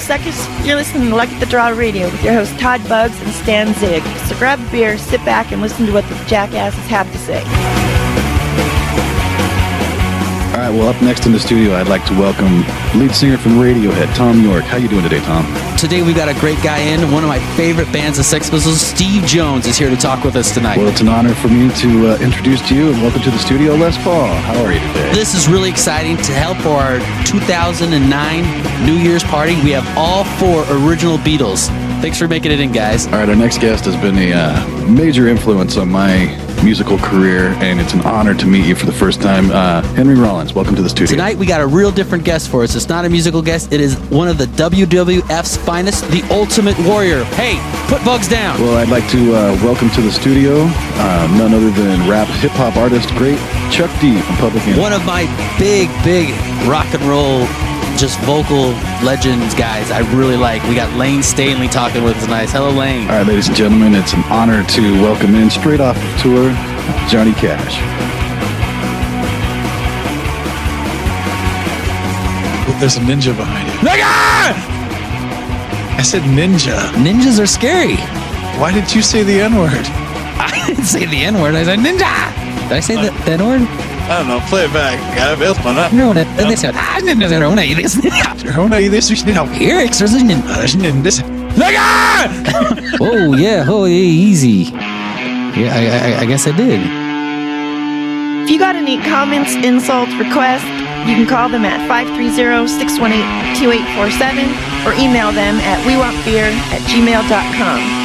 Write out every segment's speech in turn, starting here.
suckers. You're listening to Luck at the Draw Radio with your hosts Todd Buggs and Stan Zig. So grab a beer, sit back, and listen to what the jackasses have to say. All right, well, up next in the studio, I'd like to welcome lead singer from Radiohead, Tom York. How you doing today, Tom? Today we've got a great guy in. One of my favorite bands of Sex Pistols, Steve Jones, is here to talk with us tonight. Well, it's an honor for me to introduce to you, and welcome to the studio, Les Paul. How are you today? This is really exciting to help for our 2009 New Year's party. We have all 4 original Beatles. Thanks for making it in, guys. All right, our next guest has been a major influence on my musical career, and it's an honor to meet you for the first time. Henry Rollins, welcome to the studio. Tonight we got a real different guest for us. It's not a musical guest. It is one of the WWF's finest, the Ultimate Warrior. Hey, put Bugs down. Well, I'd like to welcome to the studio none other than rap hip-hop artist, great Chuck D from Public Enemy. One of my big rock and roll, just vocal legends guys I really like. We got Lane Stanley talking with us tonight. Hello, Lane. All right, ladies and gentlemen, it's an honor to welcome in, straight off of tour, Johnny Cash. There's a ninja behind you. Nigga! I said ninja. Ninjas are scary. Why did you say the N-word? I didn't say the N-word. I said ninja. Did I say the N-word? I don't know. Play it back. No, they said, oh, yeah. Oh, yeah, easy. Yeah, I guess I did. If you got any comments, insults, requests, you can call them at 530-618-2847 or email them at wewantbeer@gmail.com.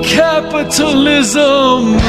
Capitalism.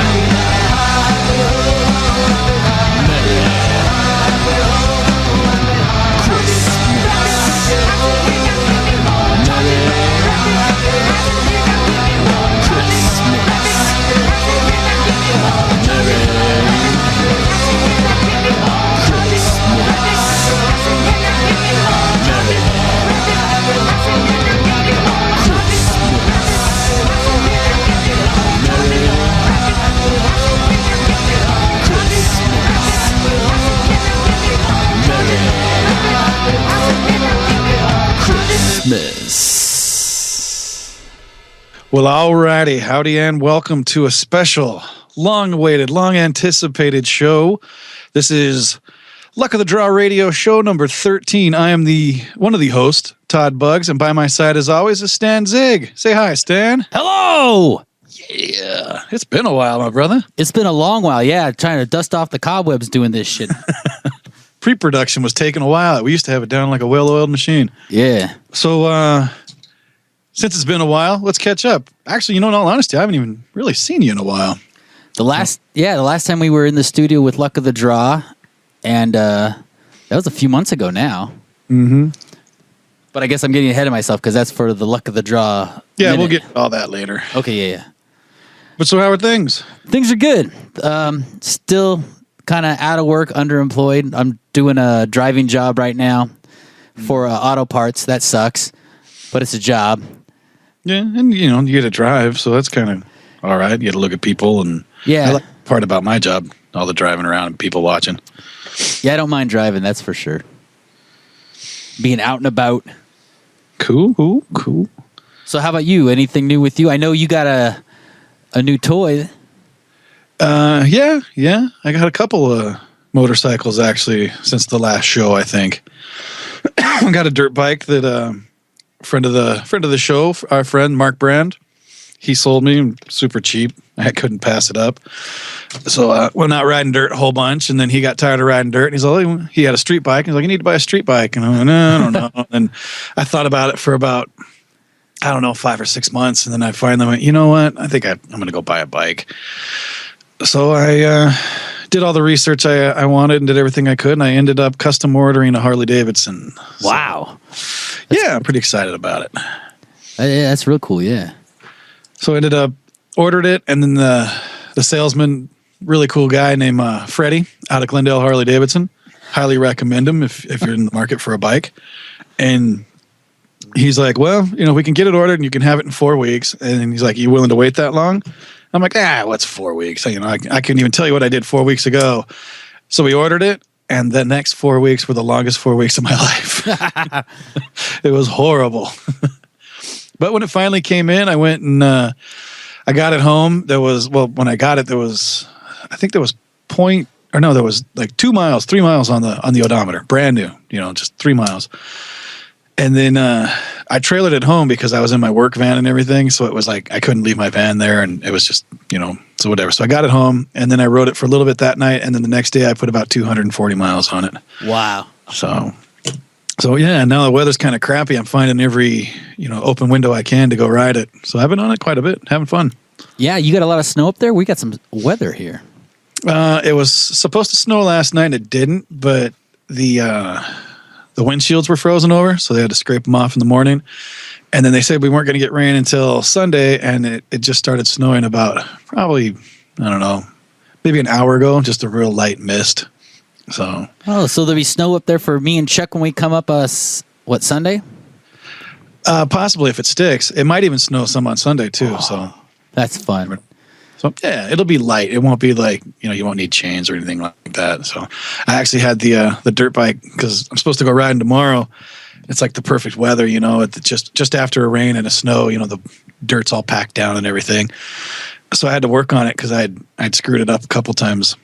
Well, alrighty. Howdy and welcome to a special, long-awaited, long-anticipated show. This is Luck of the Draw Radio show number 13. I am one of the hosts, Todd Buggs, and by my side, as always, is Stan Zig. Say hi, Stan. Hello! Yeah, it's been a while, my brother. It's been a long while, yeah, trying to dust off the cobwebs doing this shit. Pre-production was taking a while. We used to have it down like a well-oiled machine. Yeah. So, Since it's been a while, let's catch up. Actually, in all honesty, I haven't even really seen you in a while. The last time we were in the studio with Luck of the Draw, and that was a few months ago now. Mm-hmm. But I guess I'm getting ahead of myself because that's for the Luck of the Draw. Yeah, minute. we'll get to all that later. Okay, yeah. But so how are things? Things are good. Still kind of out of work, underemployed. I'm doing a driving job right now for auto parts. That sucks, but it's a job. Yeah, and you get to drive, so that's kind of all right. You get to look at people, and yeah, I like the part about my job, all the driving around and people watching. Yeah, I don't mind driving, that's for sure. Being out and about. Cool. So how about you? Anything new with you? I know you got a new toy. Yeah. I got a couple of motorcycles actually since the last show, I think. I got a dirt bike that friend of the show, our friend Mark Brand, he sold me super cheap. I couldn't pass it up. So went out riding dirt a whole bunch, and then he got tired of riding dirt, and he's like, he had a street bike. He's like, you need to buy a street bike. And I'm like, no, I don't know. And I thought about it for about, 5 or 6 months, and then I finally went, you know what? I think I'm going to go buy a bike. So I did all the research I wanted and did everything I could, and I ended up custom ordering a Harley Davidson. Wow. Yeah, I'm pretty excited about it. Yeah, that's real cool, yeah. So I ended up ordered it, and then the salesman, really cool guy named Freddie out of Glendale Harley Davidson. Highly recommend him if you're in the market for a bike. And he's like, well, we can get it ordered and you can have it in 4 weeks. And he's like, you willing to wait that long? I'm like, what's 4 weeks? I couldn't even tell you what I did 4 weeks ago. So we ordered it, and the next 4 weeks were the longest 4 weeks of my life. It was horrible. But when it finally came in, I went and I got it home. When I got it, there was like 2 miles, 3 miles on the odometer, brand new, just 3 miles. And then I trailered it home because I was in my work van and everything. So it was like I couldn't leave my van there, and it was just, so whatever. So I got it home, and then I rode it for a little bit that night, and then the next day I put about 240 miles on it. Wow. So yeah, now the weather's kind of crappy. I'm finding every, open window I can to go ride it. So I've been on it quite a bit, having fun. Yeah, you got a lot of snow up there? We got some weather here. It was supposed to snow last night, and it didn't, but the windshields were frozen over, so they had to scrape them off in the morning. And then they said we weren't going to get rain until Sunday, and it just started snowing about probably, maybe an hour ago, just a real light mist. So there'll be snow up there for me and Chuck when we come up, Sunday? Possibly if it sticks. It might even snow some on Sunday too. So that's fun. So yeah, it'll be light. It won't be like, you won't need chains or anything like that. So I actually had the dirt bike because I'm supposed to go riding tomorrow. It's like the perfect weather, it's just after a rain and a snow, the dirt's all packed down and everything. So I had to work on it because I'd screwed it up a couple times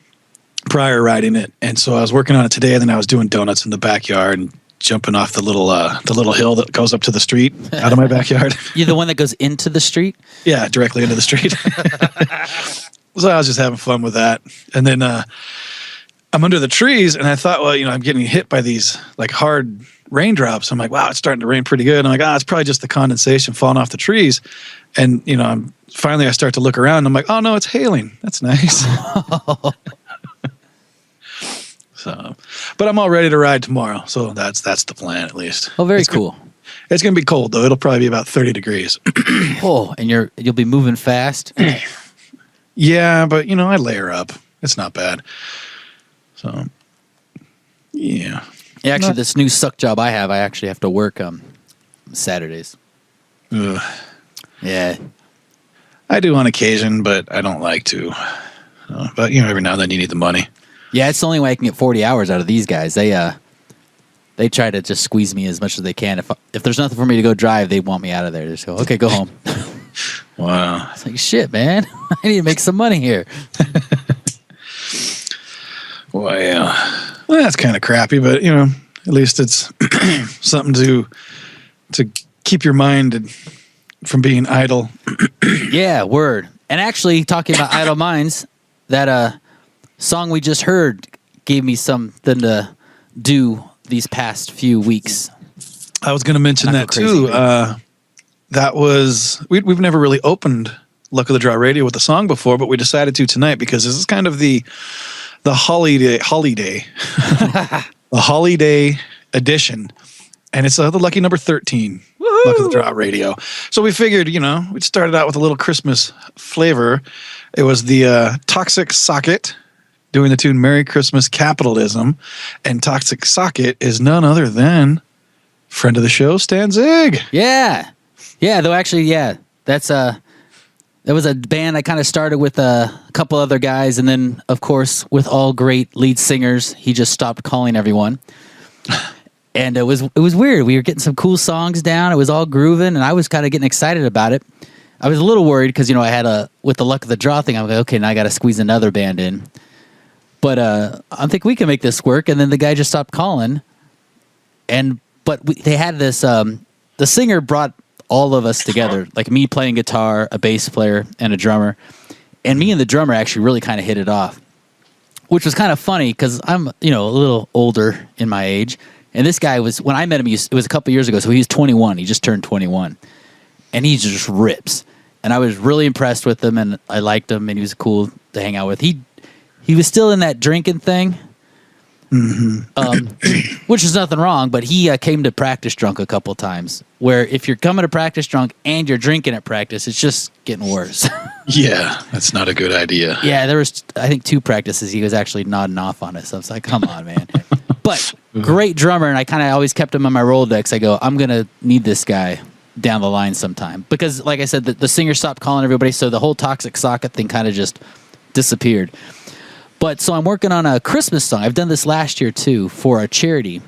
prior riding it. And so I was working on it today, and then I was doing donuts in the backyard and jumping off the little hill that goes up to the street out of my backyard. You're the one that goes into the street? Yeah, directly into the street. So I was just having fun with that. And then I'm under the trees, and I thought, well, I'm getting hit by these like hard raindrops. I'm like, wow, it's starting to rain pretty good. And I'm like, it's probably just the condensation falling off the trees. And, finally I start to look around, and I'm like, oh no, it's hailing. That's nice. So, but I'm all ready to ride tomorrow. So that's the plan, at least. Oh, very cool. It's going to be cold though. It'll probably be about 30 degrees. Oh, and you'll be moving fast. Yeah, but I layer up. It's not bad. So, yeah. Actually, this new suck job I actually have to work Saturdays. Ugh. Yeah. I do on occasion, but I don't like to. But every now and then you need the money. Yeah, it's the only way I can get 40 hours out of these guys. They try to just squeeze me as much as they can. If there's nothing for me to go drive, they want me out of there. They just go, okay, go home. Wow. It's like, shit, man. I need to make some money here. Well, yeah. Well, that's kind of crappy, but, at least it's something to keep your mind from being idle. Yeah, word. And actually, talking about idle minds, that song we just heard gave me something to do these past few weeks. I was going to mention that too. that was we've never really opened Luck of the Draw Radio with a song before, but we decided to tonight because this is kind of the holiday the holiday edition, and it's the lucky number 13. Woo-hoo! Luck of the Draw Radio. So we figured, we'd started out with a little Christmas flavor. It was the Toxic Socket doing the tune Merry Christmas Capitalism, and Toxic Socket is none other than friend of the show, Stan Zig. Yeah, though actually, that's that was a band I kind of started with a couple other guys, and then, of course, with all great lead singers, he just stopped calling everyone. And it was weird. We were getting some cool songs down. It was all grooving, and I was kind of getting excited about it. I was a little worried because, I had with the Luck of the Draw thing, I'm like, okay, now I got to squeeze another band in. But I think we can make this work. And then the guy just stopped calling. But they had this, the singer brought all of us together, like me playing guitar, a bass player, and a drummer. And me and the drummer actually really kind of hit it off, which was kind of funny because I'm, a little older in my age. And this guy was, when I met him, it was a couple years ago, so he was 21. He just turned 21. And he just rips. And I was really impressed with him, and I liked him, and he was cool to hang out with. He was still in that drinking thing, which is nothing wrong, but he came to practice drunk a couple times, where if you're coming to practice drunk and you're drinking at practice, it's just getting worse. Yeah, that's not a good idea. Yeah, there was, I think, 2 practices he was actually nodding off on it, so I was like, come on, man. But great drummer, and I kind of always kept him on my Rolodex. I go, I'm going to need this guy down the line sometime. Because, like I said, the singer stopped calling everybody, so the whole Toxic Socket thing kind of just disappeared. But so I'm working on a Christmas song. I've done this last year, too, for a charity.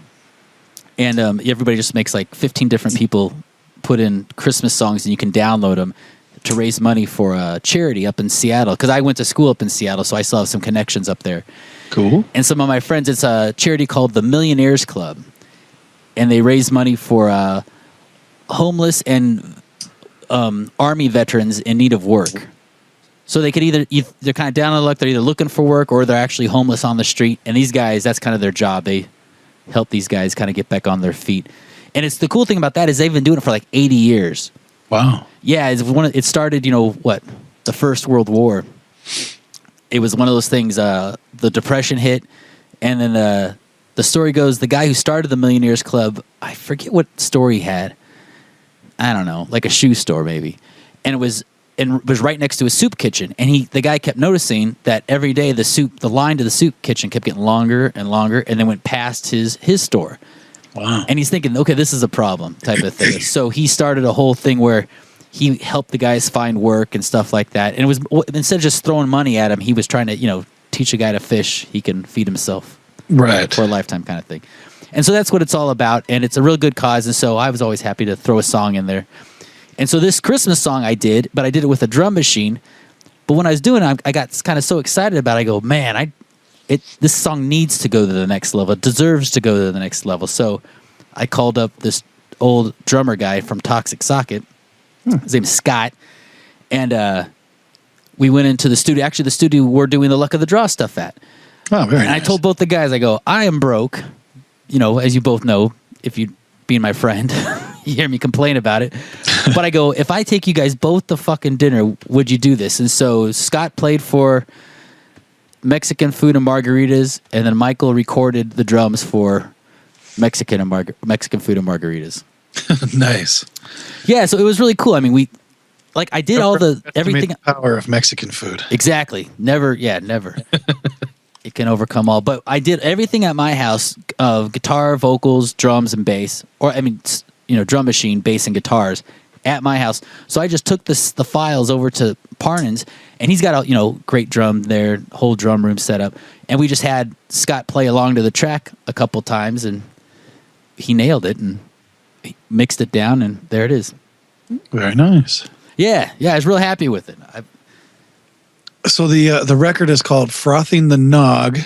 And everybody just makes like 15 different people put in Christmas songs, and you can download them to raise money for a charity up in Seattle. Because I went to school up in Seattle, so I still have some connections up there. Cool. And some of my friends, it's a charity called the Millionaires Club. And they raise money for homeless and Army veterans in need of work. So they could they're kind of down on the luck, they're either looking for work or they're actually homeless on the street. And these guys, that's kind of their job. They help these guys kind of get back on their feet. And it's the cool thing about that is they've been doing it for like 80 years. Wow. Yeah, it started, the First World War. It was one of those things, the Depression hit, and then the story goes, the guy who started the Millionaires Club, I forget what store he had. I don't know, like a shoe store maybe. And it was right next to a soup kitchen. And the guy kept noticing that every day the line to the soup kitchen kept getting longer and longer, and then went past his store. Wow. And he's thinking, okay, this is a problem type of thing. So he started a whole thing where he helped the guys find work and stuff like that. And it was, instead of just throwing money at him, he was trying to, teach a guy to fish. He can feed himself. Right. For a lifetime kind of thing. And so that's what it's all about. And it's a real good cause. And so I was always happy to throw a song in there. And so this Christmas song I did, but I did it with a drum machine. But when I was doing it, I got kind of so excited about it. I go, man, this song needs to go to the next level. It deserves to go to the next level. So I called up this old drummer guy from Toxic Socket. His name's Scott. And we went into the studio. Actually, the studio we're doing the Luck of the Draw stuff at. Oh, very nice. I told both the guys, I go, I am broke. As you both know, if you being my friend, you hear me complain about it. But I go, if I take you guys both to fucking dinner, would you do this? And so Scott played for Mexican Food and Margaritas, and then Michael recorded the drums for Mexican Food and Margaritas. Nice. Yeah, so it was really cool. I mean, I did all everything. The power of Mexican food. Exactly. Never. It can overcome all. But I did everything at my house: guitar, vocals, drums, and bass. Drum machine, bass, and guitars at my house. So I just took the files over to Parnan's, and he's got a great drum there, whole drum room set up, and we just had Scott play along to the track a couple times, and he nailed it and he mixed it down, and there it is. Very nice. Yeah, I was real happy with it. So the record is called Frothing the Nog,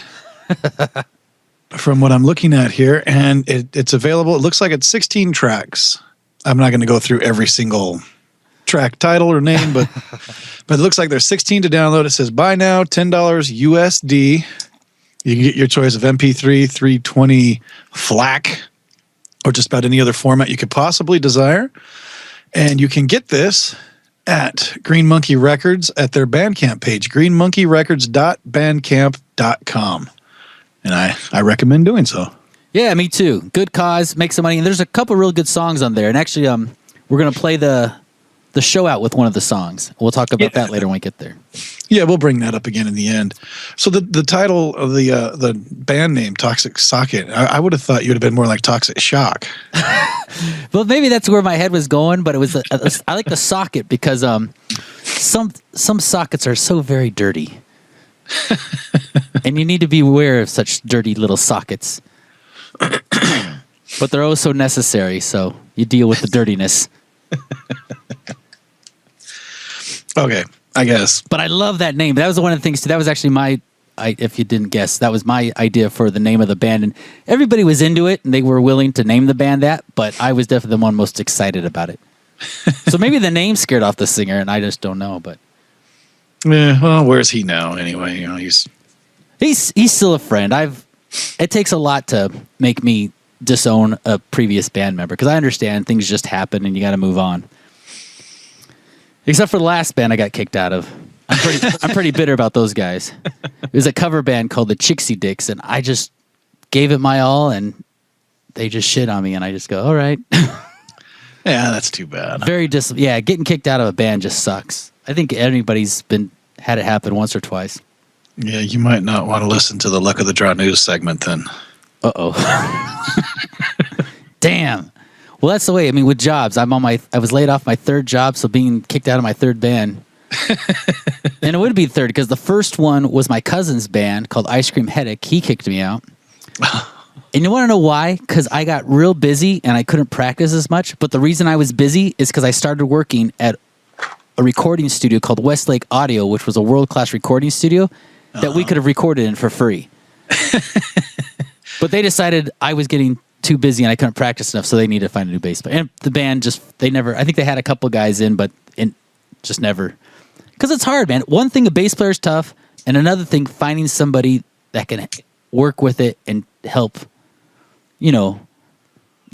from what I'm looking at here, and it's available. It looks like it's 16 tracks. I'm not going to go through every single track title or name, but it looks like there's 16 to download. It says buy now, $10 USD. You can get your choice of MP3, 320 FLAC, or just about any other format you could possibly desire. And you can get this at Green Monkey Records at their Bandcamp page, greenmonkeyrecords.bandcamp.com. And I recommend doing so. Yeah, me too. Good cause, make some money. And there's a couple real good songs on there. And actually, we're going to play the show out with one of the songs. We'll talk about that later when we get there. Yeah, we'll bring that up again in the end. So the title of the band name, Toxic Socket, I would have thought you would have been more like Toxic Shock. Well, maybe that's where my head was going, but it was I like the socket because some sockets are so very dirty. And you need to be aware of such dirty little sockets. But they're also necessary, so you deal with the dirtiness. Okay, I guess. But I love that name. That was one of the things, too. That was actually if you didn't guess, that was my idea for the name of the band. And everybody was into it, and they were willing to name the band that, but I was definitely the one most excited about it. So maybe the name scared off the singer, and I just don't know. But Yeah, well, where's he now anyway? You know, he's still a friend. It takes a lot to make me disown a previous band member, because I understand things just happen and you got to move on. Except for the last band I got kicked out of. I'm pretty bitter about those guys. It was a cover band called the Chixie Dicks, and I just gave it my all, and they just shit on me, and I just go, all right. Yeah, that's too bad. Getting kicked out of a band just sucks. I think anybody's had it happen once or twice. Yeah, you might not want to listen to the Luck of the Draw news segment then. Uh-oh. Damn. Well, that's the way. I mean, with jobs, I was laid off my third job, so being kicked out of my third band. And it would be third, because the first one was my cousin's band called Ice Cream Headache. He kicked me out. And you want to know why? Because I got real busy and I couldn't practice as much. But the reason I was busy is because I started working at a recording studio called Westlake Audio, which was a world-class recording studio that we could have recorded in for free. But they decided I was getting too busy and I couldn't practice enough, so they needed to find a new bass player. And the band I think they had a couple guys in, but just never. Because it's hard, man. One thing, a bass player is tough, and another thing, finding somebody that can work with it and help,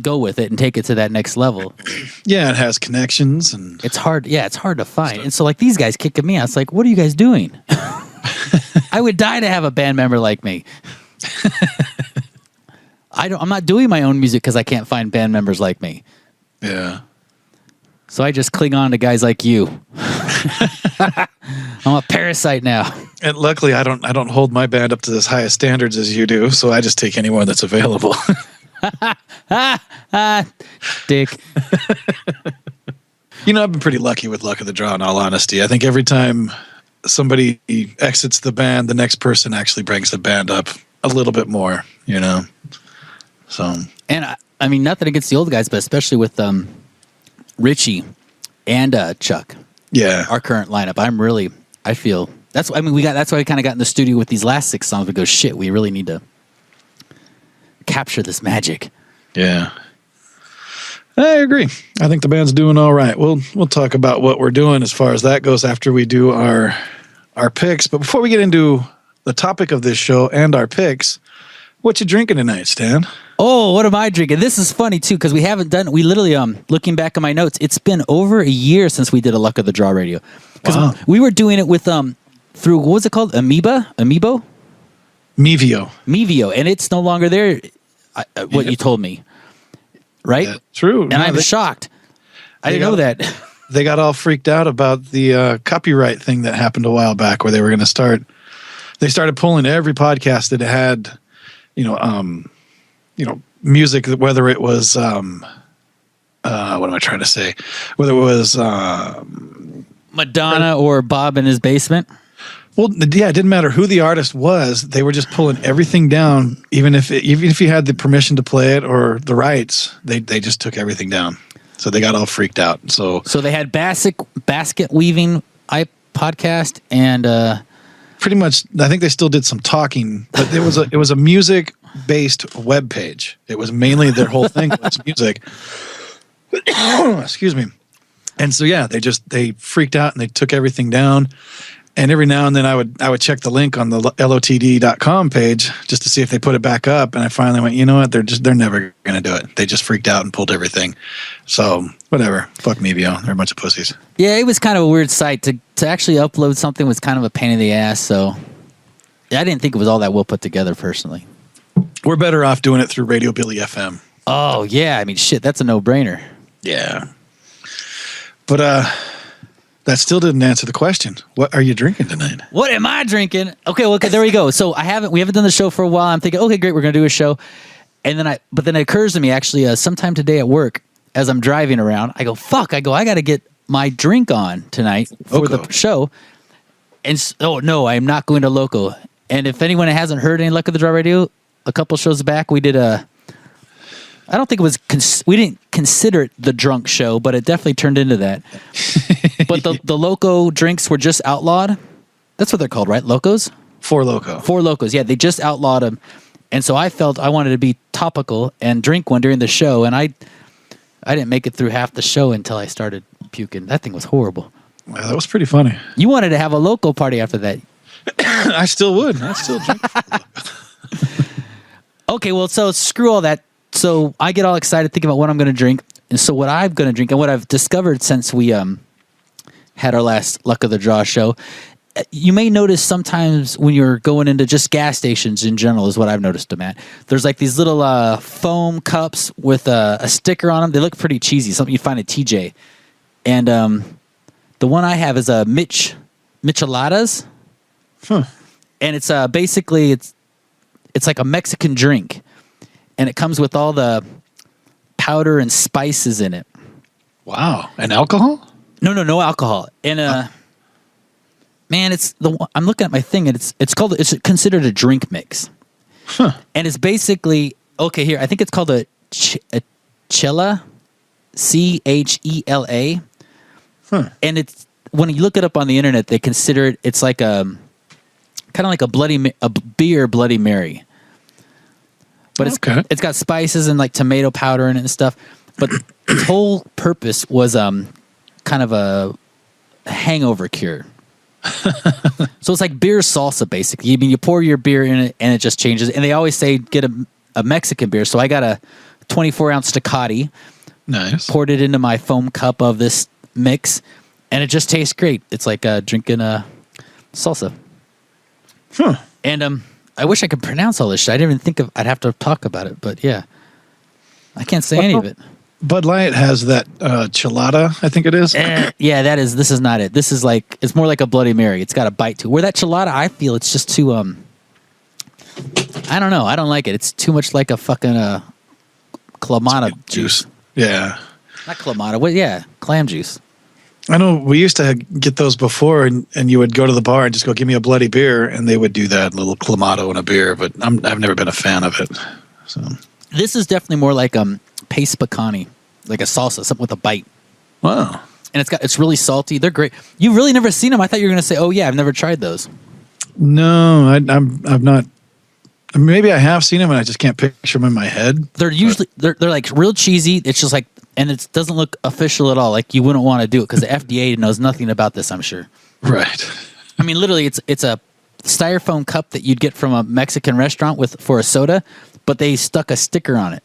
go with it and take it to that next level. Yeah, it has connections, and it's hard. Yeah, it's hard to find. And so, like, these guys kicking me out. It's like, what are you guys doing? I would die to have a band member like me. I'm not doing my own music because I can't find band members like me. Yeah. So I just cling on to guys like you. I'm a parasite now. And luckily, I don't hold my band up to as high standards as you do, so I just take anyone that's available. Dick. I've been pretty lucky with Luck of the Draw, in all honesty. I think every time somebody exits the band, the next person actually brings the band up a little bit more, So, and I mean, nothing against the old guys, but especially with Richie and Chuck. Yeah, our current lineup. I feel that's why we kind of got in the studio with these last 6 songs. We go, shit, we really need to capture this magic. Yeah, I agree. I think the band's doing all right. We'll talk about what we're doing as far as that goes after we do our picks. But before we get into the topic of this show and our picks, what you drinking tonight, Stan? Oh, what am I drinking? This is funny too, because we literally looking back at my notes, it's been over a year since we did a Luck of the Draw radio. Because we were doing it with through, what was it called? Mevo, and it's no longer there. You told me, right? Yeah, true. And I'm shocked. I didn't know that. They got all freaked out about the copyright thing that happened a while back, where they were going to start. They started pulling every podcast that had, music, whether it was, what am I trying to say? Whether it was Madonna or Bob in his basement. Well, yeah, it didn't matter who the artist was. They were just pulling everything down, even if you had the permission to play it or the rights. They just took everything down. So they got all freaked out. So they had basket weaving podcast and pretty much. I think they still did some talking, but it was a music based web page. It was mainly their whole thing was music. Excuse me. And so yeah, they freaked out and they took everything down. And every now and then I would check the link on the lotd.com page just to see if they put it back up. And I finally went, you know what? They're never going to do it. They just freaked out and pulled everything. So whatever. Fuck Mevo. They're a bunch of pussies. Yeah, it was kind of a weird site to actually upload something was kind of a pain in the ass. So I didn't think it was all that well put together personally. We're better off doing it through Radio Billy FM. Oh yeah. I mean, shit, that's a no-brainer. Yeah. But, that still didn't answer the question. What are you drinking tonight? What am I drinking? Okay, well, there we go. So we haven't done the show for a while. I'm thinking, okay, great, we're gonna do a show, but then it occurs to me actually, sometime today at work, as I'm driving around, I go, I got to get my drink on tonight for the show, and no, I am not going to Loco. And if anyone hasn't heard any Luck of the Draw Radio, a couple shows back we did I don't think it was. We didn't consider it the drunk show, but it definitely turned into that. But the Loco drinks were just outlawed. That's what they're called, right? Locos? Four Locos. Yeah, they just outlawed them, and so I felt I wanted to be topical and drink one during the show, and I didn't make it through half the show until I started puking. That thing was horrible. Wow, that was pretty funny. You wanted to have a Loco party after that. I still would. I still drink. Okay, well, so screw all that. So I get all excited thinking about what I'm going to drink. And so what I'm going to drink and what I've discovered since we had our last Luck of the Draw show, you may notice sometimes when you're going into just gas stations in general is what I've noticed them at. There's like these little foam cups with a sticker on them. They look pretty cheesy, something you find at TJ. And the one I have is a Micheladas. Huh. And it's basically, it's like a Mexican drink. And it comes with all the powder and spices in it. Wow. And alcohol? No alcohol. And man, I'm looking at my thing, and it's considered a drink mix. Huh. And it's basically here. I think it's called a Chela, Chela. Huh. And it's when you look it up on the internet, they consider it. It's like kind of like a beer Bloody Mary. But it's got spices and like tomato powder in it and stuff. But its whole purpose was kind of a hangover cure. So it's like beer salsa, basically. I mean, you pour your beer in it and it just changes. And they always say get a Mexican beer. So I got a 24-ounce Tecate. Nice. Poured it into my foam cup of this mix, and it just tastes great. It's like drinking a salsa. Huh. And I wish I could pronounce all this shit. I didn't even think I'd have to talk about it, but yeah. I can't say any of it. Bud Light has that chilada, I think it is. Yeah, this is not it. This is like, it's more like a Bloody Mary. It's got a bite to it. Where that chilada, I feel it's just too, I don't know. I don't like it. It's too much like a fucking Clamato juice. Yeah. Not Clamato. What? Yeah, clam juice. I know we used to get those before, and you would go to the bar and just go, give me a bloody beer, and they would do that, a little Clamato and a beer, but I've never been a fan of it. So this is definitely more like paste picante, like a salsa, something with a bite. Wow. And it's really salty. They're great. You've really never seen them. I thought you were going to say, oh yeah, I've never tried those. No, I've not. Maybe I have seen them, and I just can't picture them in my head. They're usually they're like real cheesy. It's just like, and it doesn't look official at all. Like you wouldn't want to do it because the FDA knows nothing about this, I'm sure. Right. I mean, literally, it's a styrofoam cup that you'd get from a Mexican restaurant for a soda, but they stuck a sticker on it.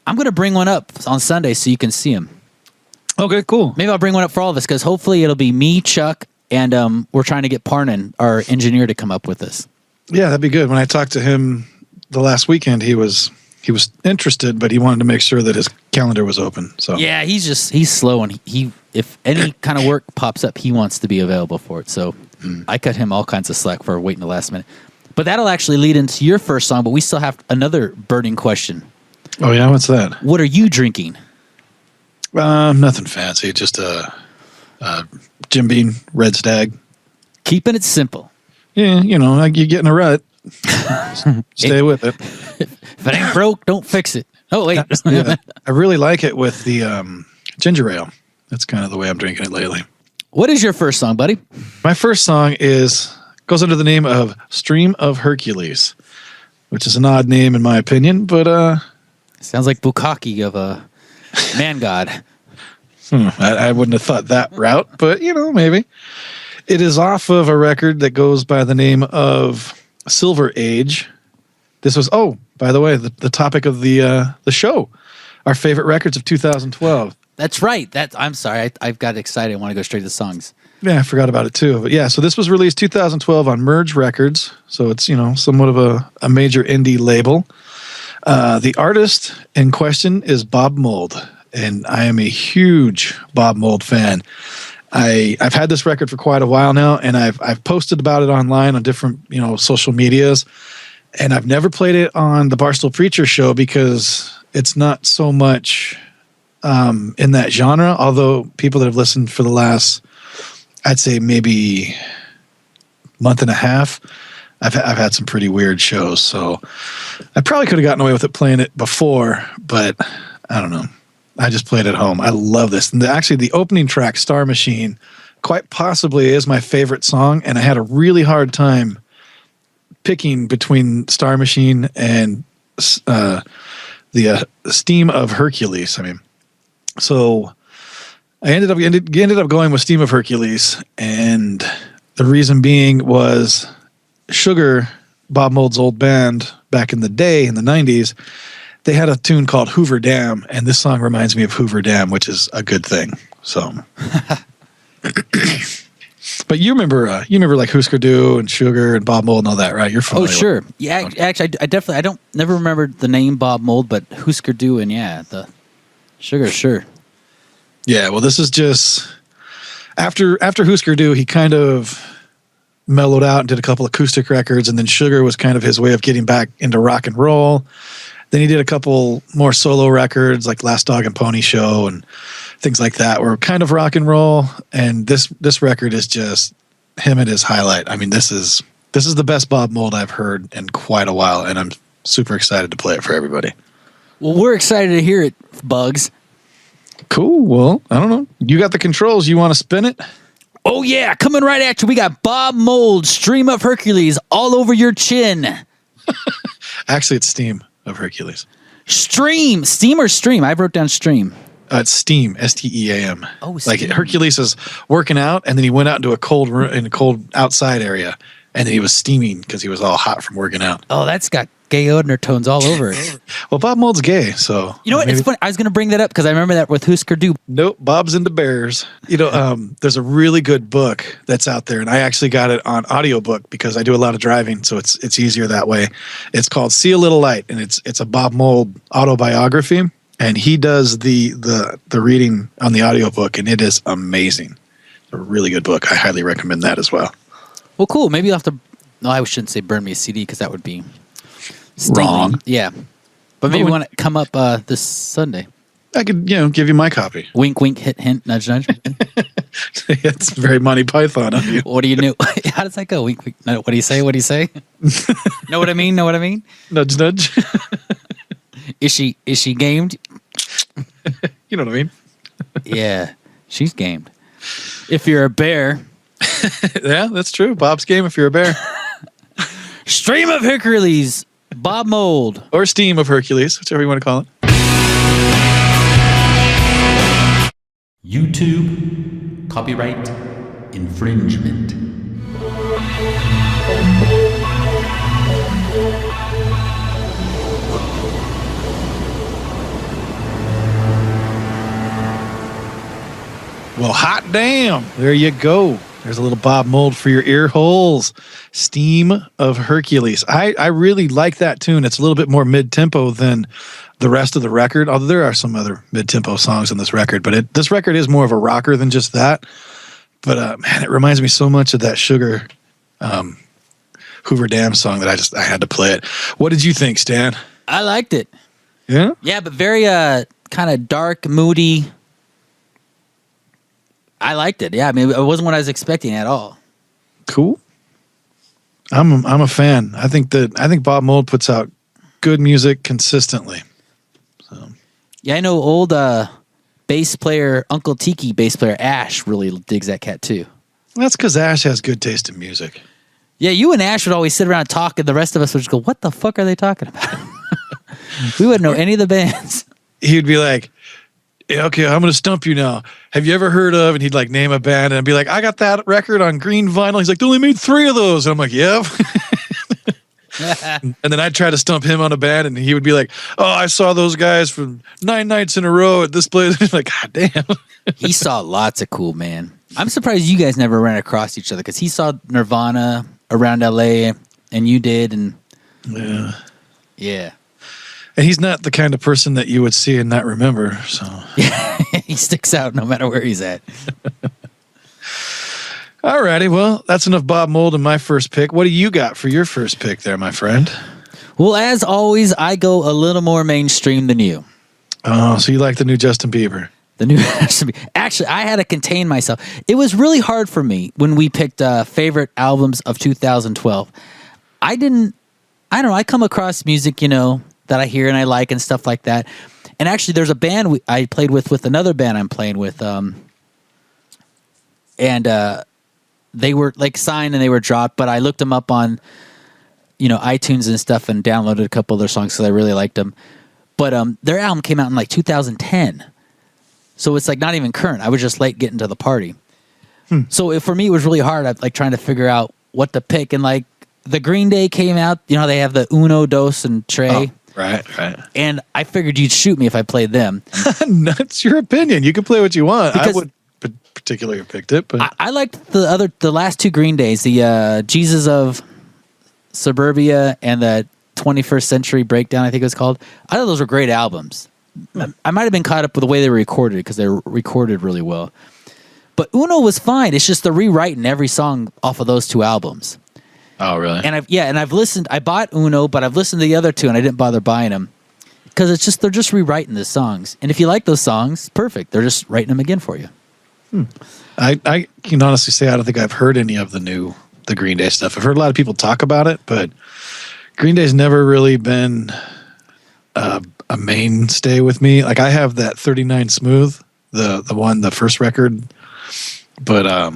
I'm going to bring one up on Sunday so you can see them. Okay, cool. Maybe I'll bring one up for all of us because hopefully it'll be me, Chuck, and we're trying to get Parnan, our engineer, to come up with this. Yeah, that'd be good. When I talked to him the last weekend, he was interested, but he wanted to make sure that his calendar was open. So yeah, he's slow, and he if any kind of work pops up, he wants to be available for it. So I cut him all kinds of slack for waiting the last minute. But that'll actually lead into your first song. But we still have another burning question. Oh yeah, what's that? What are you drinking? Nothing fancy, just a Jim Beam Red Stag. Keeping it simple. Yeah, like you get in a rut. Stay with it. If it ain't broke, don't fix it. Oh, wait. Yeah, I really like it with the ginger ale. That's kind of the way I'm drinking it lately. What is your first song, buddy? My first song goes under the name of Stream of Hercules, which is an odd name in my opinion, but sounds like Bukkake of a man god. I wouldn't have thought that route, but maybe. It is off of a record that goes by the name of Silver Age. This was, by the way, the topic of the show, our favorite records of 2012. That's right. I'm sorry. I've got excited. I want to go straight to the songs. Yeah, I forgot about it too. But yeah, so this was released 2012 on Merge Records. So it's, somewhat of a major indie label. The artist in question is Bob Mould, and I am a huge Bob Mould fan. I've had this record for quite a while now, and I've posted about it online on different, social medias, and I've never played it on the Barstool Preacher Show because it's not so much in that genre, although people that have listened for the last, I'd say maybe month and a half, I've had some pretty weird shows, so I probably could have gotten away with it playing it before, but I don't know. I just played at home. I love this. And actually, the opening track, Star Machine, quite possibly is my favorite song, and I had a really hard time picking between Star Machine and the Steam of Hercules. So I ended up going with Steam of Hercules, and the reason being was Sugar, Bob Mould's old band back in the day, in the 90s, they had a tune called Hoover Dam, and this song reminds me of Hoover Dam, which is a good thing. So, but you remember like Husker Du and Sugar and Bob Mould and all that, right? You're familiar. Oh, sure. Yeah, actually, I don't never remember the name Bob Mould, but Husker Du and the Sugar, sure. Yeah, well, this is just after Husker Du, he kind of mellowed out and did a couple acoustic records, and then Sugar was kind of his way of getting back into rock and roll. Then he did a couple more solo records like Last Dog and Pony Show and things like that were kind of rock and roll. And this record is just him at his highlight. This is the best Bob Mould I've heard in quite a while, and I'm super excited to play it for everybody. Well, we're excited to hear it, Bugs. Cool. Well, I don't know. You got the controls. You want to spin it? Oh, yeah. Coming right at you. We got Bob Mould, Stream of Hercules, all over your chin. Actually, it's Steam of Hercules. Steam or Stream? I wrote down Stream. It's Steam, Steam. Oh, like Steam. Hercules is working out, and then he went out into a cold room, in a cold outside area, and then he was steaming because he was all hot from working out. Oh, that's got gay undertones all over it. Well, Bob Mould's gay, so you know what? It's funny. I was going to bring that up because I remember that with Husker Du. Nope, Bob's into bears. There's a really good book that's out there, and I actually got it on audiobook because I do a lot of driving, so it's easier that way. It's called See a Little Light, and it's a Bob Mould autobiography, and he does the reading on the audiobook, and it is amazing. It's a really good book. I highly recommend that as well. Well, cool. Maybe you'll have to. No, I shouldn't say burn me a CD because that would be wrong. Yeah, but maybe we want to come up this Sunday. I could, give you my copy. Wink, wink, hint, hint, nudge, nudge. It's very Monty Python of you. What do you know? How does that go? Wink, wink. No, what do you say? What do you say? Know what I mean? Know what I mean? Nudge, nudge. Is she gamed? You know what I mean? Yeah, she's gamed. If you're a bear. Yeah, that's true. Bob's game if you're a bear. Stream of Hercules, Bob Mould. Or Steam of Hercules, whichever you want to call it. YouTube copyright infringement. Well, hot damn. There you go. There's a little Bob Mould for your ear holes. Steam of Hercules. I really like that tune. It's a little bit more mid-tempo than the rest of the record, although there are some other mid-tempo songs on this record. But this record is more of a rocker than just that. But, man, it reminds me so much of that Sugar Hoover Dam song that I had to play it. What did you think, Stan? I liked it. Yeah? Yeah, but very kind of dark, moody. I liked it. Yeah, it wasn't what I was expecting at all. Cool. I'm a fan. I think Bob Mould puts out good music consistently. So. Yeah, I know old bass player Uncle Tiki bass player Ash really digs that cat too. That's because Ash has good taste in music. Yeah, you and Ash would always sit around and talk, and the rest of us would just go, "What the fuck are they talking about?" We wouldn't know any of the bands. He'd be like, Yeah, okay, I'm going to stump you now. Have you ever heard of, and he'd like name a band and I'd be like, I got that record on green vinyl. He's like, they only made 3 of those. And I'm like, yep. And then I'd try to stump him on a band and he would be like, oh, I saw those guys for 9 nights in a row at this place. Like, God damn. He saw lots of cool, man. I'm surprised you guys never ran across each other because he saw Nirvana around LA and you did. And yeah. And he's not the kind of person that you would see and not remember. So he sticks out no matter where he's at. All righty. Well, that's enough Bob Mould in my first pick. What do you got for your first pick there, my friend? Well, as always, I go a little more mainstream than you. Oh, so you like the new Justin Bieber? The new Actually, I had to contain myself. It was really hard for me when we picked favorite albums of 2012. I don't know. I come across music, that I hear and I like and stuff like that. And actually, there's a band I played with another band I'm playing with. And they were like signed and they were dropped, but I looked them up on, iTunes and stuff and downloaded a couple of their songs because I really liked them. But their album came out in like 2010. So it's like not even current. I was just late getting to the party. So for me, it was really hard. I like trying to figure out what to pick. And like the Green Day came out, they have the Uno, Dos, and Tre. Oh, right. And I figured you'd shoot me if I played them. That's your opinion. You can play what you want. I would particularly have picked it, but I liked the last 2 Green Days, the Jesus of Suburbia and the 21st Century Breakdown, I think it was called. I thought those were great albums. I might have been caught up with the way they were recorded because they were recorded really well. But Uno was fine. It's just the rewriting every song off of those 2 albums. Oh, really? And I've listened. I bought Uno, but I've listened to the other 2, and I didn't bother buying them because they're just rewriting the songs. And if you like those songs, perfect. They're just writing them again for you. I can honestly say I don't think I've heard any of the Green Day stuff. I've heard a lot of people talk about it, but Green Day's never really been a mainstay with me. Like I have that 39 Smooth, the first record, but I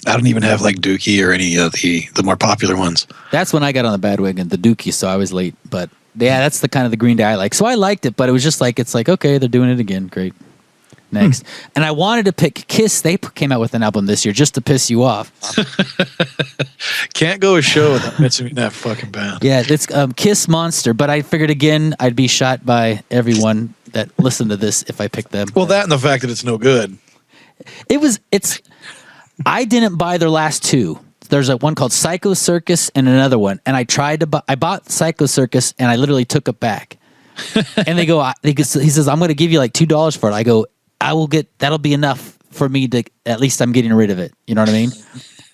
don't even have like Dookie or any of the more popular ones. That's when I got on the bandwagon, the Dookie, so I was late. But yeah, that's the kind of the Green Day I like. So I liked it, but it was just like, it's like, okay, they're doing it again. Great. Next. And I wanted to pick Kiss. They came out with an album this year just to piss you off. Can't go a show without mentioning that fucking band. Yeah, it's Kiss Monster. But I figured again, I'd be shot by everyone that listened to this if I picked them. Well, that and the fact that it's no good. I didn't buy their last 2. There's one called Psycho Circus and another one. And I bought Psycho Circus and I literally took it back. And he says, I'm going to give you like $2 for it. I go, that'll be enough for me to, at least I'm getting rid of it. You know what I mean?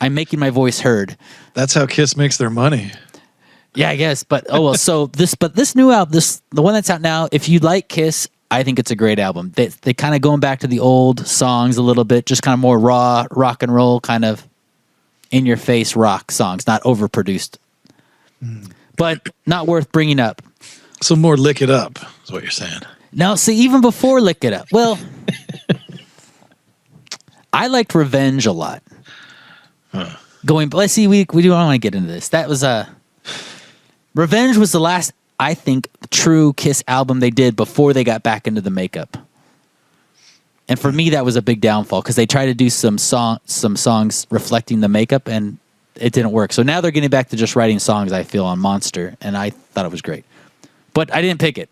I'm making my voice heard. That's how Kiss makes their money. Yeah, I guess. But, so this new album, the one that's out now, if you like Kiss, I think it's a great album. They kind of going back to the old songs a little bit, just kind of more raw rock and roll, kind of in your face rock songs, not overproduced, but not worth bringing up. So more Lick It Up is what you're saying. Now, see, even before Lick It Up, well, I liked Revenge a lot. Let's see, we don't want to get into this. That was Revenge was the last, I think, true Kiss album they did before they got back into the makeup. And for me, that was a big downfall because they tried to do some songs reflecting the makeup, and it didn't work. So now they're getting back to just writing songs, I feel, on Monster, and I thought it was great. But I didn't pick it.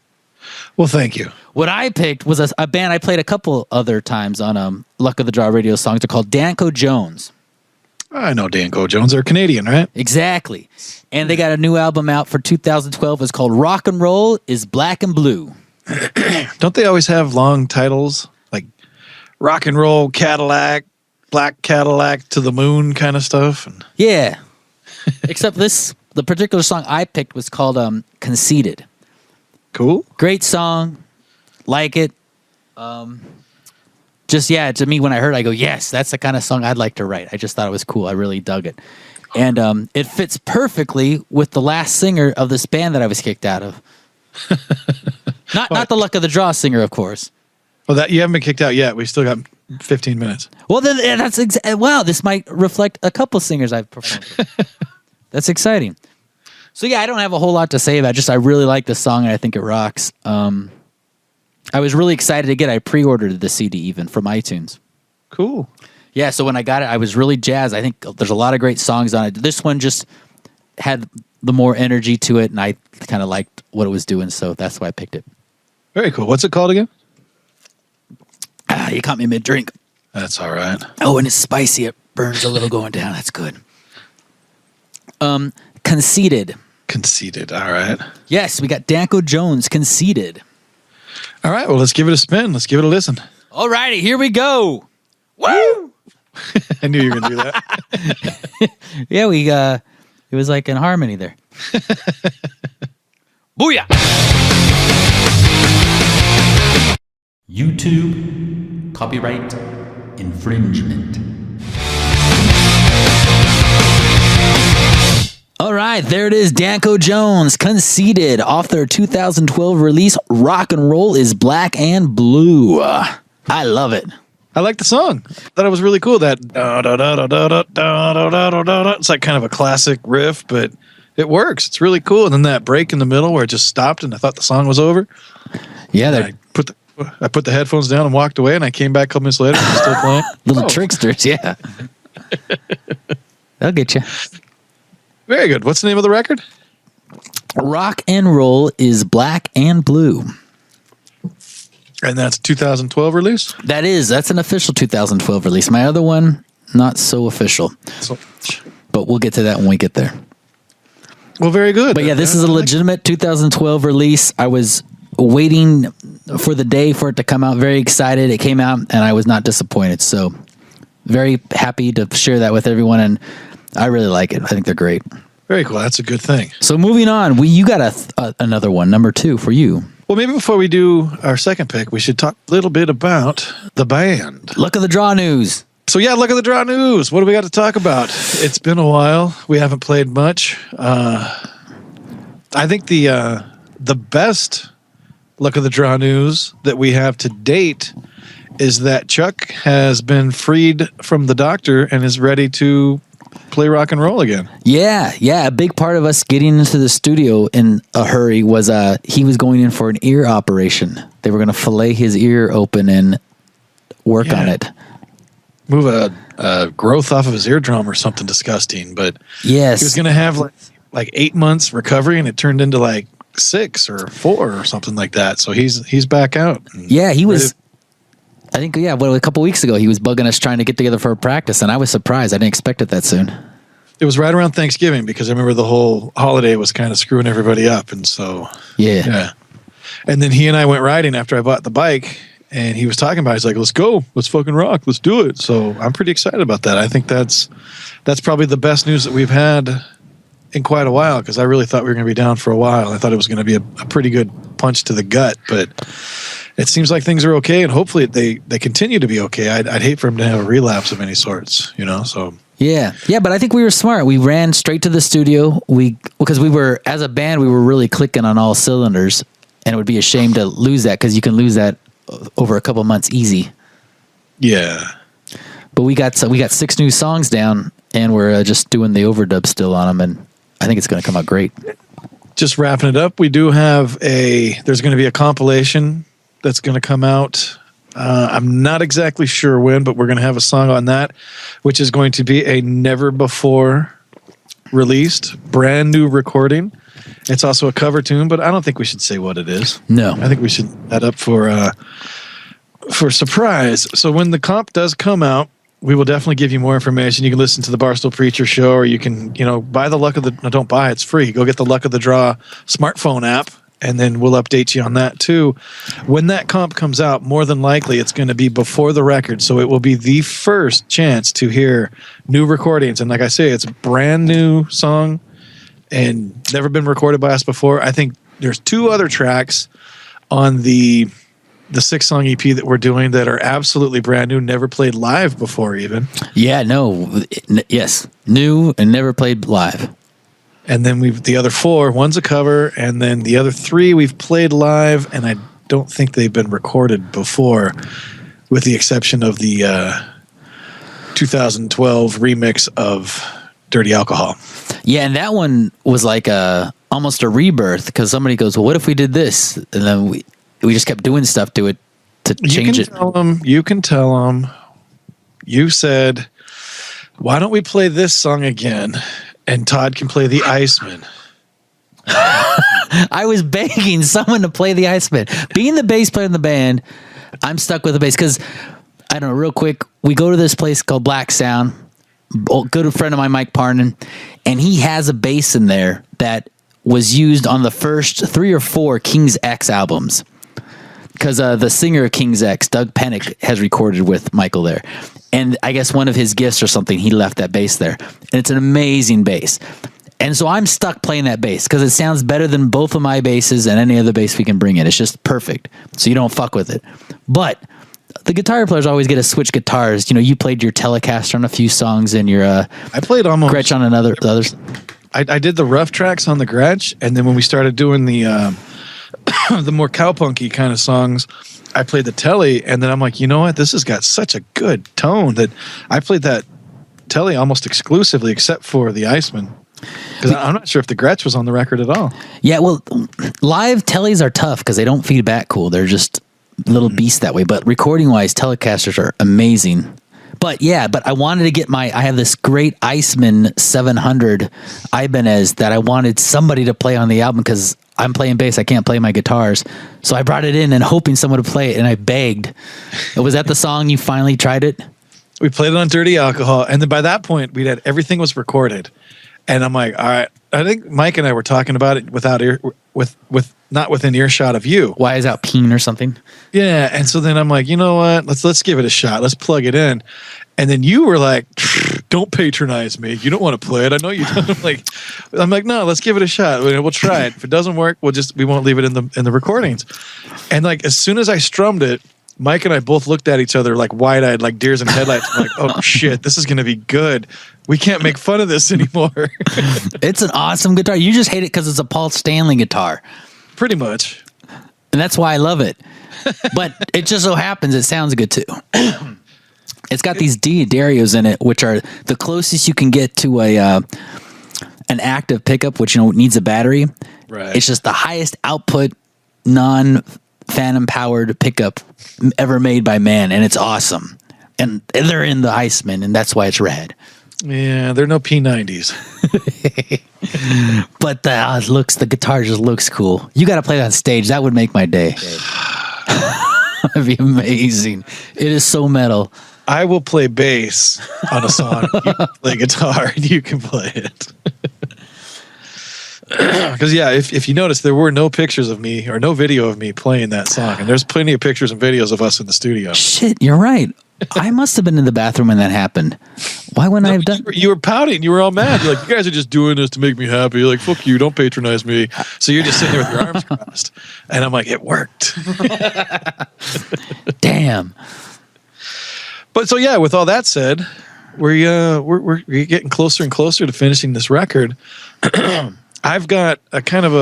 Well, thank you. What I picked was a band I played a couple other times on Luck of the Draw radio songs. They're called Danko Jones. I know Danko Jones. They're Canadian, right? Exactly. And they got a new album out for 2012. It's called Rock and Roll is Black and Blue. Don't they always have long titles? Like Rock and Roll Cadillac, Black Cadillac to the Moon kind of stuff? Yeah. Except the particular song I picked was called Conceited. Cool. Great song. Like it. To me, when I heard it, I go, yes, that's the kind of song I'd like to write. I just thought it was cool. I really dug it. And it fits perfectly with the last singer of this band that I was kicked out of. Not the Luck of the Draw singer, of course. Well, that you haven't been kicked out yet. We've still got 15 minutes. Well, then wow, this might reflect a couple singers I've performed with. That's exciting. So yeah, I don't have a whole lot to say about it. Just I really like the song and I think it rocks. I was really excited to get. I pre-ordered the CD even from iTunes. Cool. Yeah, so when I got it, I was really jazzed. I think there's a lot of great songs on it. This one just had the more energy to it, and I kind of liked what it was doing, so that's why I picked it. Very cool. What's it called again? You caught me mid-drink. That's all right. Oh, and it's spicy. It burns a little going down. That's good. Conceited. Conceited. All right. Yes, we got Danko Jones, Conceited. All right. Well, let's give it a spin. Let's give it a listen. All righty, here we go. Woo! I knew you were going to do that. Yeah, it was like in harmony there. Booyah! YouTube copyright infringement. All right, there it is. Danko Jones, Conceited, off their 2012 release, Rock and Roll is Black and Blue. I love it. I like the song. Thought it was really cool. That it's like kind of a classic riff, but it works. It's really cool. And then that break in the middle where it just stopped and I thought the song was over. Yeah, I put the headphones down and walked away, and I came back a couple minutes later and it was still playing. little tricksters, yeah. They'll get you. Very good. What's the name of the record? Rock and Roll is Black and Blue. And that's 2012 release? That's an official 2012 release. My other one, not so official. But we'll get to that when we get there. Well, very good. But yeah, this is a legitimate 2012 release. I was waiting for the day for it to come out. Very excited. It came out, and I was not disappointed. So very happy to share that with everyone, and I really like it. I think they're great. Very cool. That's a good thing. So moving on, you got another one, number 2 for you. Well, maybe before we do our second pick, we should talk a little bit about the band. Luck of the Draw news. So yeah, Luck of the Draw news. What do we got to talk about? It's been a while. We haven't played much. I think the best Luck of the Draw news that we have to date is that Chuck has been freed from the doctor and is ready to play rock and roll again. Yeah. A big part of us getting into the studio in a hurry was he was going in for an ear operation. They were going to fillet his ear open and work on it. Move a growth off of his eardrum or something disgusting. But yes, he was going to have like 8 months recovery, and it turned into like 6 or 4 or something like that. So he's back out. Yeah, he was. I think, a couple weeks ago, he was bugging us trying to get together for a practice, and I was surprised. I didn't expect it that soon. It was right around Thanksgiving because I remember the whole holiday was kind of screwing everybody up, and so yeah. And then he and I went riding after I bought the bike, and he was talking about it. He's like, "Let's go, let's fucking rock, let's do it." So I'm pretty excited about that. I think that's probably the best news that we've had in quite a while, because I really thought we were going to be down for a while. I thought it was going to be a pretty good punch to the gut, but it seems like things are okay, and hopefully they continue to be okay. I'd hate for him to have a relapse of any sorts, so. Yeah, but I think we were smart. We ran straight to the studio. Because we were, as a band, we were really clicking on all cylinders, and it would be a shame to lose that, because you can lose that over a couple months easy. Yeah. But we got 6 new songs down, and we're just doing the overdub still on them, and I think it's going to come out great. Just wrapping it up, we do have there's going to be a compilation that's going to come out. I'm not exactly sure when, but we're going to have a song on that, which is going to be a never before released brand new recording. It's also a cover tune, but I don't think we should say what it is. No, I think we should set up for surprise. So when the comp does come out, we will definitely give you more information. You can listen to the Barstool Preacher Show, or you can, buy the Luck of the. No, don't buy it. It's free. Go get the Luck of the Draw smartphone app, and then we'll update you on that too. When that comp comes out, more than likely it's going to be before the record, so it will be the first chance to hear new recordings. And like I say, it's a brand new song and never been recorded by us before. I think there's 2 other tracks on the 6-song EP that we're doing that are absolutely brand new, never played live before even. Yeah, no, yes, new and never played live. And then the other 4, one's a cover, and then the other 3 we've played live, and I don't think they've been recorded before, with the exception of the 2012 remix of Dirty Alcohol. Yeah, and that one was like almost a rebirth, because somebody goes, "Well, what if we did this?" And then we just kept doing stuff to it to change it. You can tell them. You said, why don't we play this song again? And Todd can play the Iceman. I was begging someone to play the Iceman. Being the bass player in the band, I'm stuck with the bass because, I don't know, real quick, we go to this place called Black Sound. Good friend of mine, Mike Parnan, and he has a bass in there that was used on the first 3 or 4 King's X albums. Because the singer of King's X, Doug Pennick, has recorded with Michael there. And I guess one of his gifts or something, he left that bass there. And it's an amazing bass. And so I'm stuck playing that bass because it sounds better than both of my basses and any other bass we can bring in. It's just perfect. So you don't fuck with it. But the guitar players always get to switch guitars. You know, you played your Telecaster on a few songs and your I played almost Gretsch on others. I did the rough tracks on the Gretsch, and then when we started doing the the more cowpunky kind of songs, I played the Telly, and then I'm like, you know what? This has got such a good tone that I played that Telly almost exclusively, except for the Iceman. Because I'm not sure if the Gretsch was on the record at all. Yeah, well, live Tellys are tough because they don't feed back cool. They're just little beasts that way. But recording-wise, Telecasters are amazing. But yeah, I wanted to get I have this great Iceman 700 Ibanez that I wanted somebody to play on the album because I'm playing bass. I can't play my guitars. So I brought it in and hoping someone would play it, and I begged. Was that the song you finally tried it? We played it on Dirty Alcohol, and then by that point, everything was recorded. And I'm like, all right, I think Mike and I were talking about it not within earshot of you. Why is out peen or something? Yeah, and so then I'm like, you know what? Let's give it a shot. Let's plug it in. And then you were like, don't patronize me. You don't want to play it. I know you don't. I'm like, no, let's give it a shot. We'll try it. If it doesn't work, we won't leave it in the recordings. And like as soon as I strummed it, Mike and I both looked at each other like wide-eyed, like deers in headlights. I'm like, oh shit, this is gonna be good. We can't make fun of this anymore. It's an awesome guitar. You just hate it because it's a Paul Stanley guitar. Pretty much. And that's why I love it. But it just so happens it sounds good too. It's got these D'Addarios in it, which are the closest you can get to an active pickup, which needs a battery. Right. It's just the highest output non-phantom powered pickup ever made by man, and it's awesome. And they're in the Iceman, and that's why it's red. Yeah, they're no P90s. But the guitar just looks cool. You got to play that on stage. That would make my day. That'd be amazing. It is so metal. I will play bass on a song. You can play guitar, and you can play it. Because yeah, if you notice, there were no pictures of me or no video of me playing that song, and there's plenty of pictures and videos of us in the studio. Shit, you're right. I must have been in the bathroom when that happened. Why wouldn't I have done? You were pouting. You were all mad. You're like, you guys are just doing this to make me happy. You're like, fuck you, don't patronize me. So you're just sitting there with your arms crossed, and I'm like, it worked. Damn. But so yeah, with all that said, we're getting closer and closer to finishing this record. I've got a kind of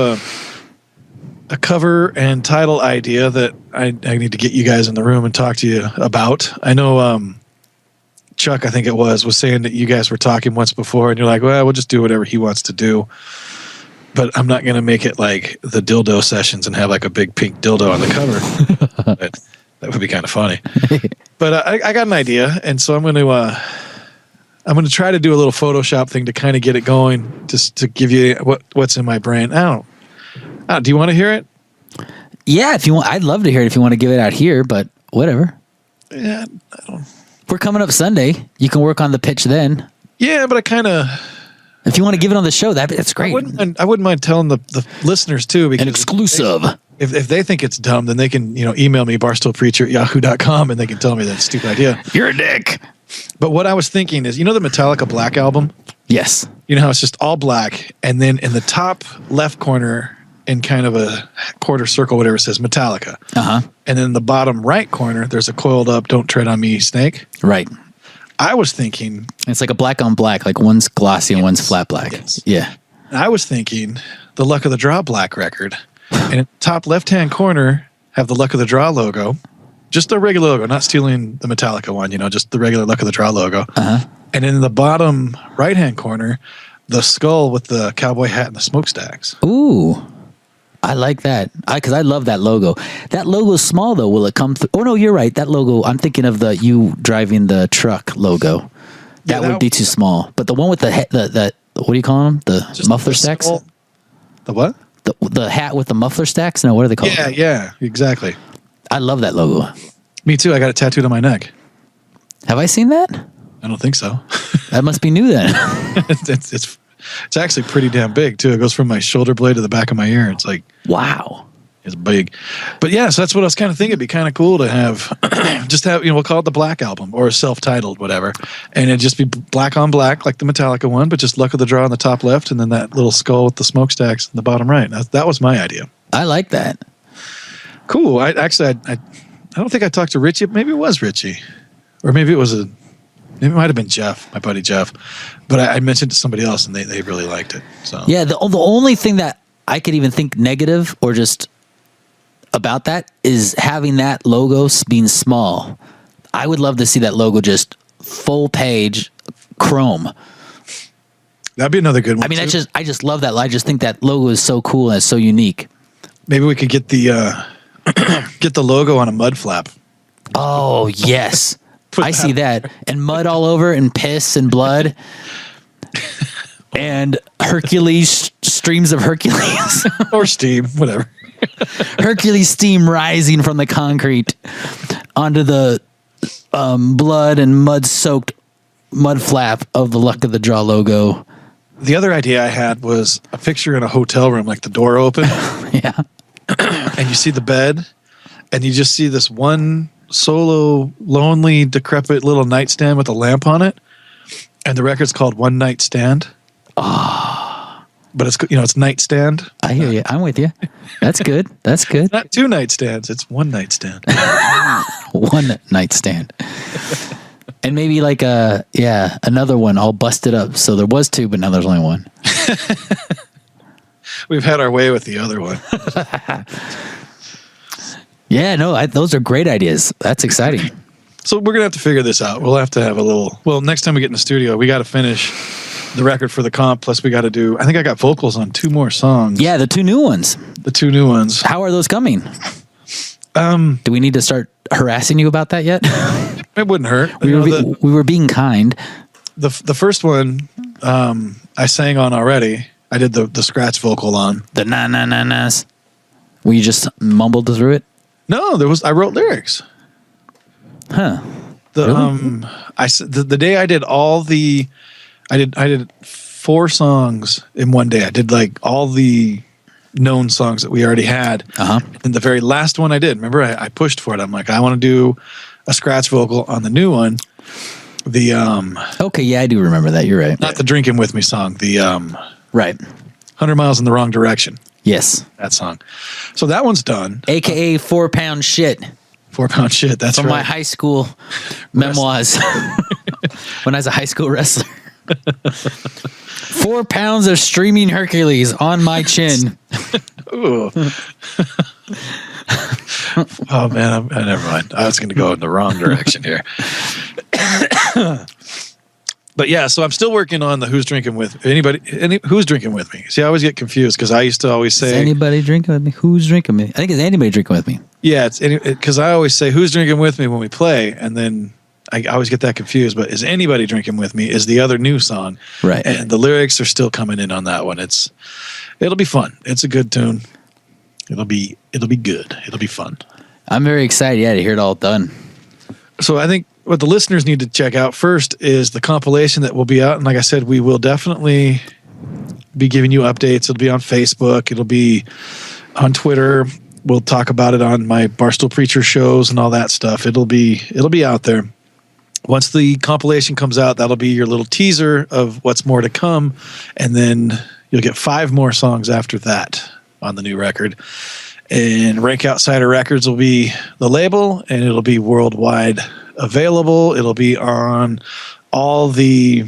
a cover and title idea that I need to get you guys in the room and talk to you about. I know Chuck, I think it was saying that you guys were talking once before, and you're like, well, we'll just do whatever he wants to do. But I'm not going to make it like the dildo sessions and have like a big pink dildo on the cover. That would be kind of funny. But I got an idea, and so I'm going to try to do a little Photoshop thing to kind of get it going, just to give you what's in my brain. Do you want to hear it? Yeah, if you want, I'd love to hear it if you want to give it out here, but whatever. Yeah, we're coming up Sunday. You can work on the pitch then. Yeah, but I kind of... If you want to give it on the show, that's great. I wouldn't mind telling the listeners too, because an exclusive. If they think it's dumb, then they can email me barstoolpreacher@yahoo.com, and they can tell me that's a stupid idea. You're a dick. But what I was thinking is, the Metallica Black album? Yes. You know how it's just all black, and then in the top left corner, in kind of a quarter circle, whatever, it says Metallica. Uh-huh. And then in the bottom right corner, there's a coiled up "Don't Tread on Me" snake. Right. I was thinking... It's like a black on black, like one's glossy and one's flat black. Yes. Yeah. I was thinking the Luck of the Draw black record. And in the top left-hand corner, have the Luck of the Draw logo. Just the regular logo, not stealing the Metallica one, just the regular Luck of the Draw logo. Uh-huh. And in the bottom right-hand corner, the skull with the cowboy hat and the smokestacks. Ooh. I like that. Because I love that logo. That logo's small though. Will it come through? Oh no, you're right. That logo. I'm thinking of the you driving the truck logo. That would be too small. But the one with the what do you call them? The muffler stacks. The what? The hat with the muffler stacks. No, what are they called? Yeah, exactly. I love that logo. Me too. I got it tattooed on my neck. Have I seen that? I don't think so. That must be new then. It's actually pretty damn big too. It goes from my shoulder blade to the back of my ear. It's like, wow, it's big. But yeah, so that's what I was kind of thinking. It'd be kind of cool to have, just have, we'll call it the Black Album or self-titled, whatever. And it'd just be black on black, like the Metallica one, but just Luck of the Draw on the top left, and then that little skull with the smokestacks in the bottom right. That was my idea. I like that. Cool. I don't think I talked to Richie. Maybe it was Richie, or maybe it might have been Jeff, my buddy Jeff, but I mentioned it to somebody else and they really liked it. So yeah, the only thing that I could even think negative or just about that is having that logo being small. I would love to see that logo just full page chrome. That'd be another good one. I mean, I just love that. I just think that logo is so cool and it's so unique. Maybe we could get the get the logo on a mud flap. Oh yes. I see that. And mud all over and piss and blood. And Hercules, streams of Hercules. Or steam, whatever. Hercules steam rising from the concrete onto the blood and mud-soaked mud flap of the Luck of the Draw logo. The other idea I had was a picture in a hotel room, like the door open. Yeah. And you see the bed, and you just see this one solo, lonely, decrepit little nightstand with a lamp on it, and the record's called One Night Stand. But it's it's nightstand. I hear you. I'm with you. That's good. That's good. It's not two nightstands. It's one nightstand. One nightstand. And maybe like another one all busted up. So there was two, but now there's only one. We've had our way with the other one. Yeah, no, those are great ideas. That's exciting. So we're going to have to figure this out. We'll have to have next time we get in the studio, we got to finish the record for the comp. Plus we got to do, I think I got vocals on 2 more songs. Yeah, the 2 new ones. The 2 new ones. How are those coming? Do we need to start harassing you about that yet? It wouldn't hurt. We were being kind. The first one I sang on already. I did the scratch vocal on. The na-na-na-nas. Were you just mumbled through it? No, I wrote lyrics. Huh. The day I did I did 4 songs in one day. I did like all the known songs that we already had. And the very last one I did, remember I pushed for it. I'm like, I want to do a scratch vocal on the new one. Okay, yeah, I do remember that. You're right. Not the Drinking With Me song, the right. 100 Miles in the Wrong Direction. Yes. That song. So that one's done. AKA 4 Pound Shit. 4 Pound Shit, that's From right. my high school memoirs. When I was a high school wrestler. 4 pounds of streaming Hercules on my chin. Ooh. Oh man, never mind. I was going to go in the wrong direction here. But yeah, so I'm still working on the Who's Drinking With Who's Drinking With Me. See, I always get confused because I used to always say, is anybody drinking with me? Who's drinking with me? I think it's anybody drinking with me. Yeah, it's because I always say who's drinking with me when we play, and then I always get that confused. But is anybody drinking with me is the other new song, right? And the lyrics are still coming in on that one. It'll be fun. It's a good tune. It'll be good. It'll be fun. I'm very excited, to hear it all done. So I think what the listeners need to check out first is the compilation that will be out. And like I said, we will definitely be giving you updates. It'll be on Facebook. It'll be on Twitter. We'll talk about it on my Barstool Preacher shows and all that stuff. It'll be out there. Once the compilation comes out, that'll be your little teaser of what's more to come. And then you'll get 5 more songs after that on the new record. And Rank Outsider Records will be the label, and it'll be worldwide available. It'll be on all the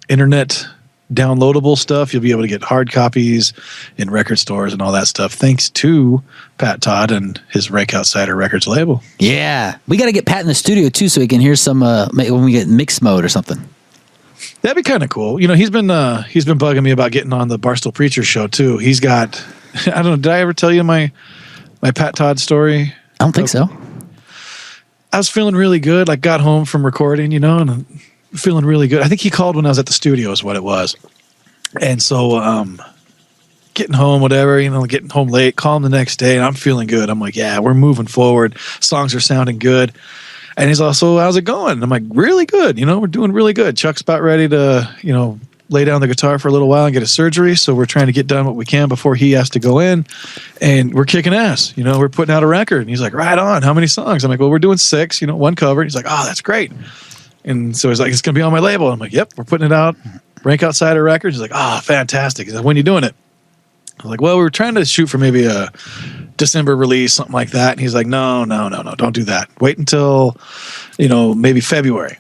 internet downloadable stuff. You'll be able to get hard copies in record stores and all that stuff, thanks to Pat Todd and his Rank Outsider Records label. Yeah. We got to get Pat in the studio, too, so we can hear some when we get mix mode or something. That'd be kind of cool. He's been bugging me about getting on the Barstool Preacher Show, too. He's got I don't know. Did I ever tell you my Pat Todd story? I don't think so. I was feeling really good. Like got home from recording, and I'm feeling really good. I think he called when I was at the studio is what it was. And so getting home, whatever, getting home late, call him the next day, and I'm feeling good. I'm like, yeah, we're moving forward. Songs are sounding good. And he's also, how's it going? And I'm like, really good. We're doing really good. Chuck's about ready to, lay down the guitar for a little while and get a surgery. So we're trying to get done what we can before he has to go in. And we're kicking ass. We're putting out a record. And he's like, right on. How many songs? I'm like, well, we're doing 6, one cover. And he's like, oh, that's great. And so he's like, it's going to be on my label. I'm like, yep, we're putting it out. Rank Outsider Records. He's like, oh, fantastic. He's like, when are you doing it? I was like, well, we were trying to shoot for maybe a December release, something like that. And he's like, no, don't do that. Wait until, maybe February.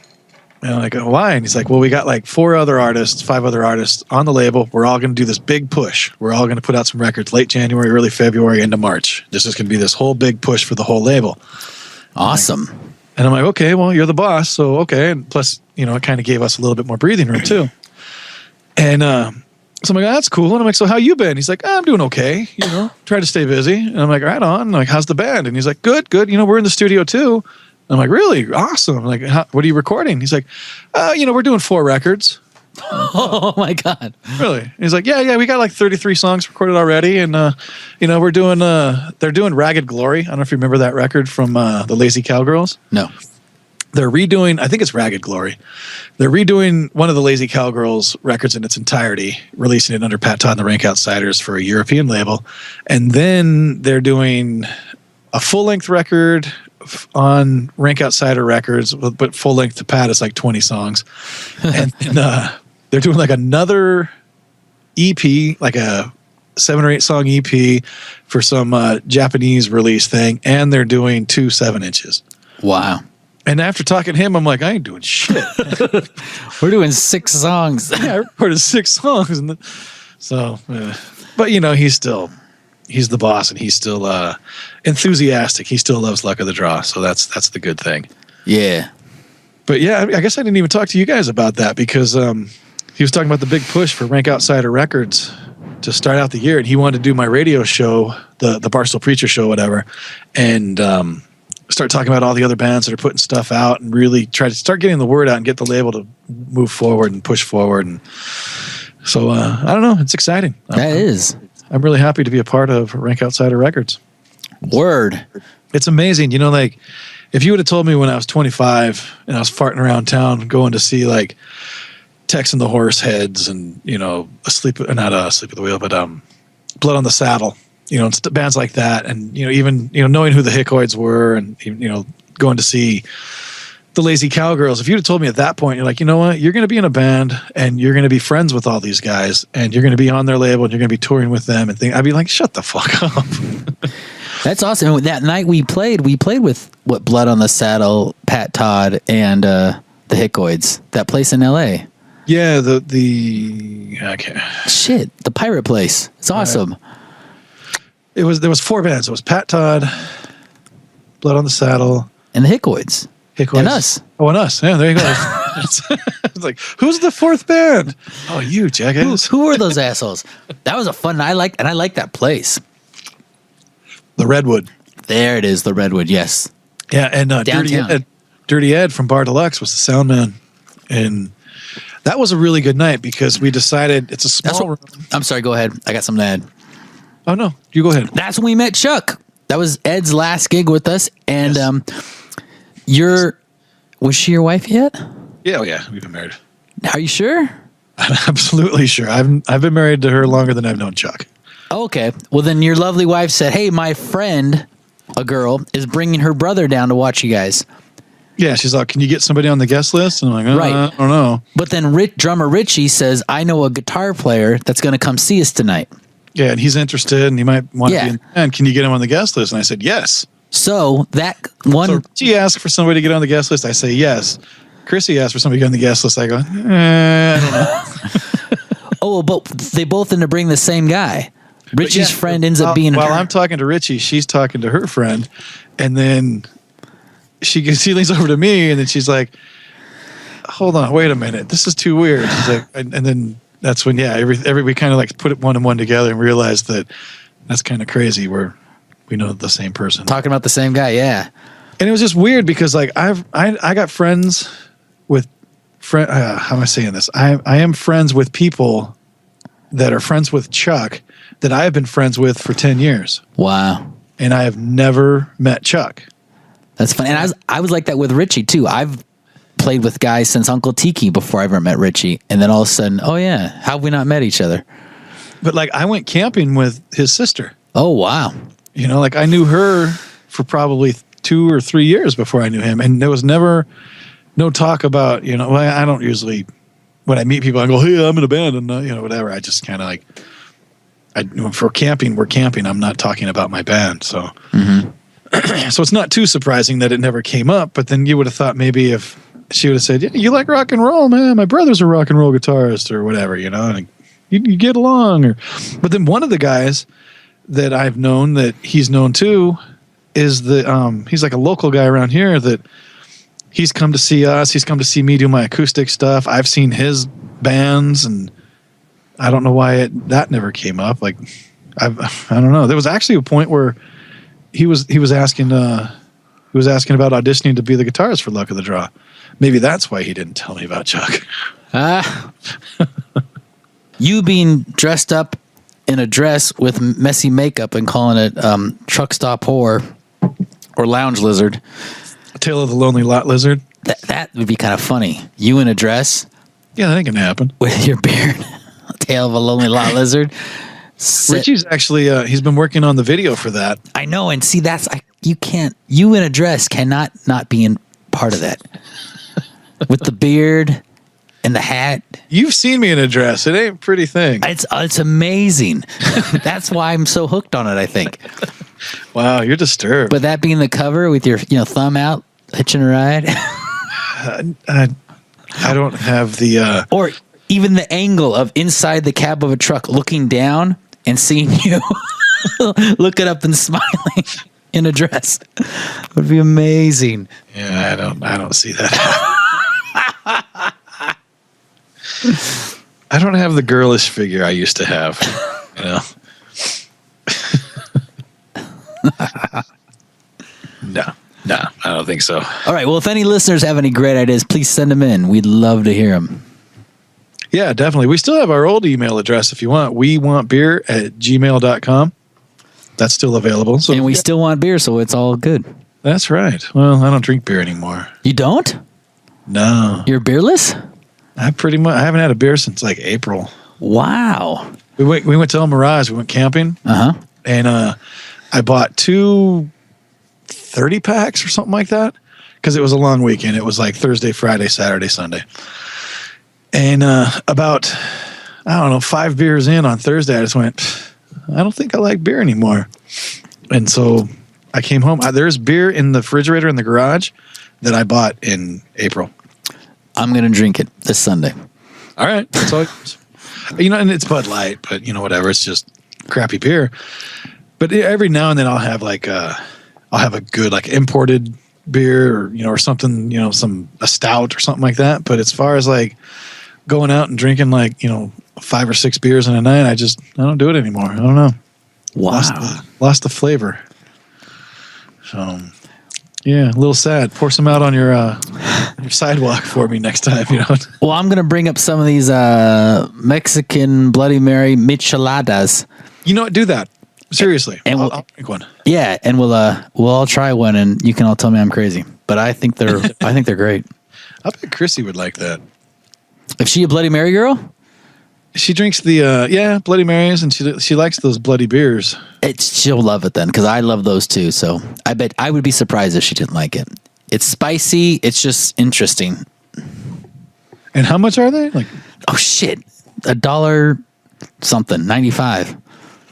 And I'm like, oh, why? And he's like, well, we got like 5 other artists on the label. We're all going to do this big push. We're all going to put out some records late January, early February, into March. This is going to be this whole big push for the whole label. Awesome. And I'm like, okay, well, you're the boss. So, okay. And plus, it kind of gave us a little bit more breathing room too. And so I'm like, oh, that's cool. And I'm like, so how you been? He's like, I'm doing okay. Try to stay busy. And I'm like, right on. I'm like, how's the band? And he's like, good. We're in the studio too. I'm like, really? Awesome. I'm like, what are you recording? He's like, we're doing 4 records. Oh my God. Really? And he's like, yeah, we got like 33 songs recorded already. And, we're doing, they're doing Ragged Glory. I don't know if you remember that record from the Lazy Cowgirls. No. They're redoing, I think it's Ragged Glory. They're redoing one of the Lazy Cowgirls records in its entirety, releasing it under Pat Todd and the Rank Outsiders for a European label. And then they're doing a full-length record on Rank Outsider Records, but full-length to Pat is like 20 songs. And they're doing like another EP, like a 7 or 8 song EP for some Japanese release thing. And they're doing 2 7-inches. Wow. And after talking to him, I'm like, I ain't doing shit. We're doing 6 songs. Yeah, I recorded 6 songs. But he's the boss, and he's still enthusiastic. He still loves Luck of the Draw. So that's the good thing. Yeah. But yeah, I guess I didn't even talk to you guys about that because he was talking about the big push for Rank Outsider Records to start out the year. And he wanted to do my radio show, the Barstool Preacher Show, whatever. And, start talking about all the other bands that are putting stuff out and really try to start getting the word out and get the label to move forward and push forward. And so, I don't know. It's exciting. I'm really happy to be a part of Rank Outsider Records. Word. It's amazing. Like if you would have told me when I was 25 and I was farting around town going to see like Tex and the Horseheads and, not Asleep at the Wheel, but Blood on the Saddle, bands like that. And, even, knowing who the Hickoids were and, going to see the Lazy Cowgirls. If you'd have told me at that point, you're like, you know what, you're going to be in a band and you're going to be friends with all these guys and you're going to be on their label and you're going to be touring with them and I'd be like, shut the fuck up. That's awesome. That night we played with Blood on the Saddle, Pat Todd, and the Hickoids. That place in L.A. Yeah, the pirate place. It's awesome. There was 4 bands. It was Pat Todd, Blood on the Saddle, and the Hickoids. And us. Oh, and us. Yeah, there you go. It's like, who's the 4th band? Oh, you, jackass. Who are those assholes? That was a fun night. I like that place. The Redwood. There it is, the Redwood, yes. Yeah, and Dirty Ed from Bar Deluxe was the sound man. And that was a really good night because we decided it's a small room. I'm sorry, go ahead. I got something to add. Oh, no. You go ahead. That's when we met Chuck. That was Ed's last gig with us. And was she your wife yet? Yeah, we've been married. Are you sure? I'm absolutely sure. I've been married to her longer than I've known Chuck. Okay. Well, then your lovely wife said, hey, my friend, a girl, is bringing her brother down to watch you guys. Yeah, she's like, can you get somebody on the guest list? And I'm like, right. I don't know. But then drummer Richie says, I know a guitar player that's going to come see us tonight. Yeah, and he's interested, and he might want to be in the band. Can you get him on the guest list? And I said, yes. So that one... So she asked for somebody to get on the guest list. I say, yes. Chrissy asked for somebody to get on the guest list. I go, I don't know. Oh, but they both end up bringing the same guy. Richie's friend ends up being... While I'm talking to Richie, she's talking to her friend, and then she leans over to me, and then she's like, hold on, wait a minute. This is too weird. She's like, and then... That's when, we kind of like put it one and one together and realized that That's kind of crazy. We know the same person. Talking about the same guy, yeah. And it was just weird because like I got friends with how am I saying this? I am friends with people that are friends with Chuck that I have been friends with for 10 years. Wow. And I have never met Chuck. That's funny. And I was like that with Richie too. I've played with guys since Uncle Tiki before I ever met Richie. And then all of a sudden, oh yeah, how have we not met each other? But like I went camping with his sister. Oh, wow. You know, like I knew her for probably 2 or 3 years before I knew him. And there was never no talk about, you know, I don't usually, when I meet people, I go, hey, I'm in a band and, you know, whatever. I just kind of like, for camping, we're camping. I'm not talking about my band. So, so it's not too surprising that it never came up. But then you would have thought maybe if she would have said, yeah, you like rock and roll, man. My brother's a rock and roll guitarist or whatever, you know, and you get along. But then one of the guys that I've known that he's known too is he's like a local guy around here that he's come to see us. He's come to see me do my acoustic stuff. I've seen his bands, and I don't know why that never came up. Like, I don't know. There was actually a point where he was asking about auditioning to be the guitarist for Luck of the Draw. Maybe that's why he didn't tell me about Chuck. You being dressed up in a dress with messy makeup and calling it truck stop whore or lounge lizard. Tale of the Lonely Lot Lizard. That would be kind of funny. You in a dress. Yeah, that can happen. With your beard. Tale of a Lonely Lot Lizard. Richie's actually, he's been working on the video for that. I know. And see, you in a dress cannot not be in part of that. With the beard and the hat. You've seen me in a dress. It ain't a pretty thing. It's amazing. That's why I'm so hooked on it, I think. Wow, you're disturbed. But that being the cover with your thumb out, hitching a ride. I don't have the... Or even the angle of inside the cab of a truck looking down and seeing you looking up and smiling in a dress. Would be amazing. Yeah, I don't see that. I don't have the girlish figure I used to have, you know. No, I don't think so. All right. Well, if any listeners have any great ideas, please send them in. We'd love to hear them. Yeah, definitely. We still have our old email address if you want. wewantbeer@gmail.com. That's still available. So, and we still want beer, so it's all good. That's right. Well, I don't drink beer anymore. You don't? No. You're beerless? I haven't had a beer since like April. Wow. We went to El Mirage. We went camping. And I bought 2 30-packs or something like that because it was a long weekend. It was like Thursday, Friday, Saturday, Sunday. And about, 5 beers in on Thursday, I just went, I don't think I like beer anymore. And so I came home. There's beer in the refrigerator in the garage that I bought in April. I'm going to drink it this Sunday. All right. That's all. And it's Bud Light, but whatever. It's just crappy beer. But every now and then I'll have I'll have a good like imported beer or something, a stout or something like that. But as far as like going out and drinking 5 or 6 beers in a night, I don't do it anymore. I don't know. Wow. Lost the flavor. So yeah, a little sad. Pour some out on your sidewalk for me next time. Well, I'm gonna bring up some of these Mexican Bloody Mary micheladas. You know what? Do that. Seriously, and I'll drink one. Yeah, and we'll all try one, and you can all tell me I'm crazy. But I think they're great. I bet Chrissy would like that. Is she a Bloody Mary girl? She drinks the Bloody Marys, and she likes those bloody beers. She'll love it then, because I love those too. So I bet I would be surprised if she didn't like it. It's spicy. It's just interesting. And how much are they? Oh shit, $1 something, 95.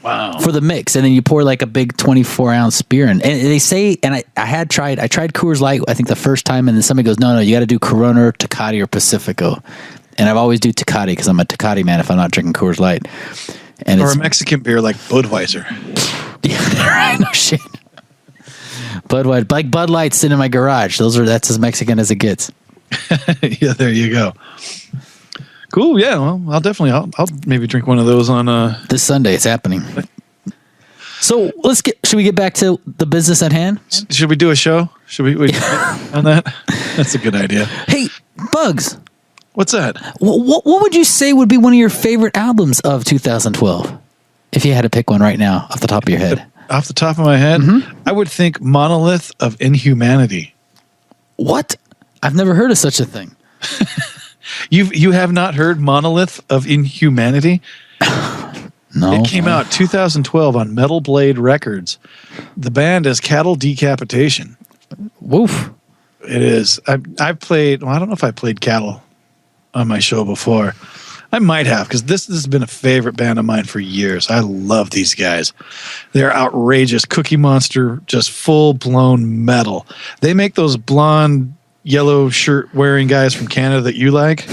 Wow. For the mix, and then you pour like a big 24-ounce beer in. And they say, and I tried Coors Light, I think the first time, and then somebody goes, no, you got to do Corona, Tecate, or Pacifico. And I've always do Tecate because I'm a Tecate man if I'm not drinking Coors Light. And or a Mexican beer like Budweiser. Yeah, right. No shit. Budweiser, like Bud Light, sitting in my garage. That's as Mexican as it gets. Yeah, there you go. Cool. Yeah. Well, I'll maybe drink one of those on this Sunday. It's happening. So should we get back to the business at hand? Should we do a show? Should we on that? That's a good idea. Hey, Bugs. What's that? What would you say would be one of your favorite albums of 2012? If you had to pick one right now off the top of your head. Off the top of my head, I would think Monolith of Inhumanity. What? I've never heard of such a thing. You have not heard Monolith of Inhumanity? No. It came out 2012 on Metal Blade Records. The band is Decapitation. Woof. It is. I've played. Well, I don't know if I played Cattle on my show before. I might have, because this has been a favorite band of mine for years. I love these guys. They're outrageous. Cookie Monster, just full blown metal. They make those blonde, yellow shirt wearing guys from Canada that you like.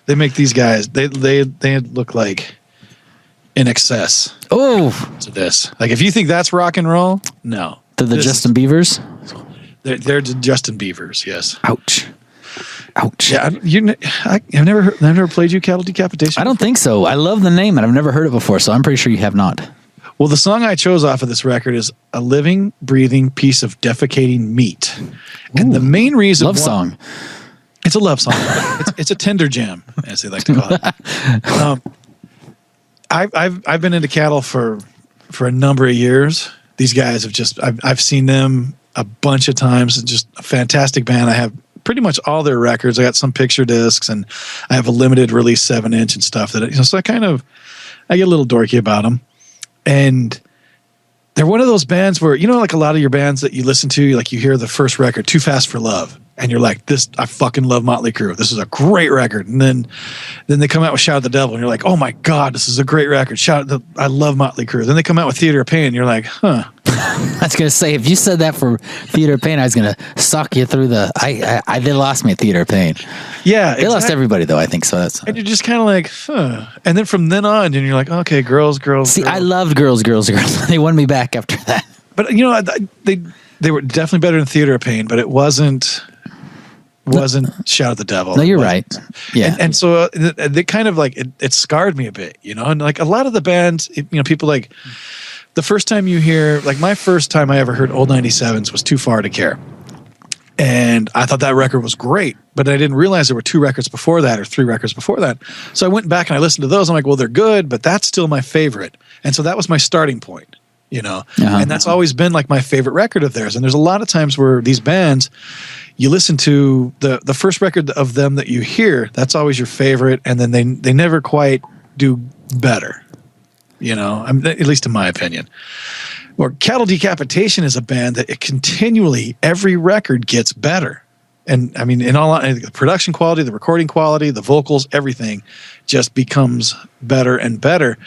They make these guys. They look like in excess. Oh, To this, like if you think that's rock and roll, no. to the This- Justin Biebers. They're Justin Biebers. Yes. Ouch. Ouch. Yeah. I've never played you Cattle Decapitation. I don't think so. I love the name, and I've never heard it before, so I'm pretty sure you have not. Well, the song I chose off of this record is "A Living, Breathing Piece of Defecating Meat," and the main reason Love song. It's a love song. It's a tender jam, as they like to call it. I've been into Cattle for a number of years. These guys have just I've seen them a bunch of times. It's just a fantastic band. I have pretty much all their records. I got some picture discs, and I have a limited release 7-inch and stuff that so I get a little dorky about them. And they're one of those bands where, like a lot of your bands that you listen to, like you hear the first record, Too Fast for Love, and you're like, I fucking love Motley Crue. This is a great record. And then they come out with Shout at the Devil, and you're like, oh my God, this is a great record. I love Motley Crue. Then they come out with Theater of Pain, and you're like, huh. I was going to say, if you said that for Theater of Pain, I was going to sock you through they lost me at Theater of Pain. Yeah. They lost everybody, though, I think. So that's. And you're just kind of like, huh. And then from then on, and you're like, okay, girls. See, I loved girls. They won me back after that. But, they were definitely better than Theater of Pain, but it wasn't Shout at the Devil. No, you're right. Yeah. And so they kind of like, it scarred me a bit, and like a lot of the bands, people like, the first time you hear, like my first time I ever heard Old 97s was Too Far to Care. And I thought that record was great, but I didn't realize there were 2 records before that or 3 records before that. So I went back and I listened to those. I'm like, well, they're good, but that's still my favorite. And so that was my starting point, and that's always been like my favorite record of theirs. And there's a lot of times where these bands, you listen to the first record of them that you hear, that's always your favorite. And then they never quite do better. At least in my opinion. Or Cattle Decapitation is a band that it continually, every record gets better. And I mean, the production quality, the recording quality, the vocals, everything just becomes better and better.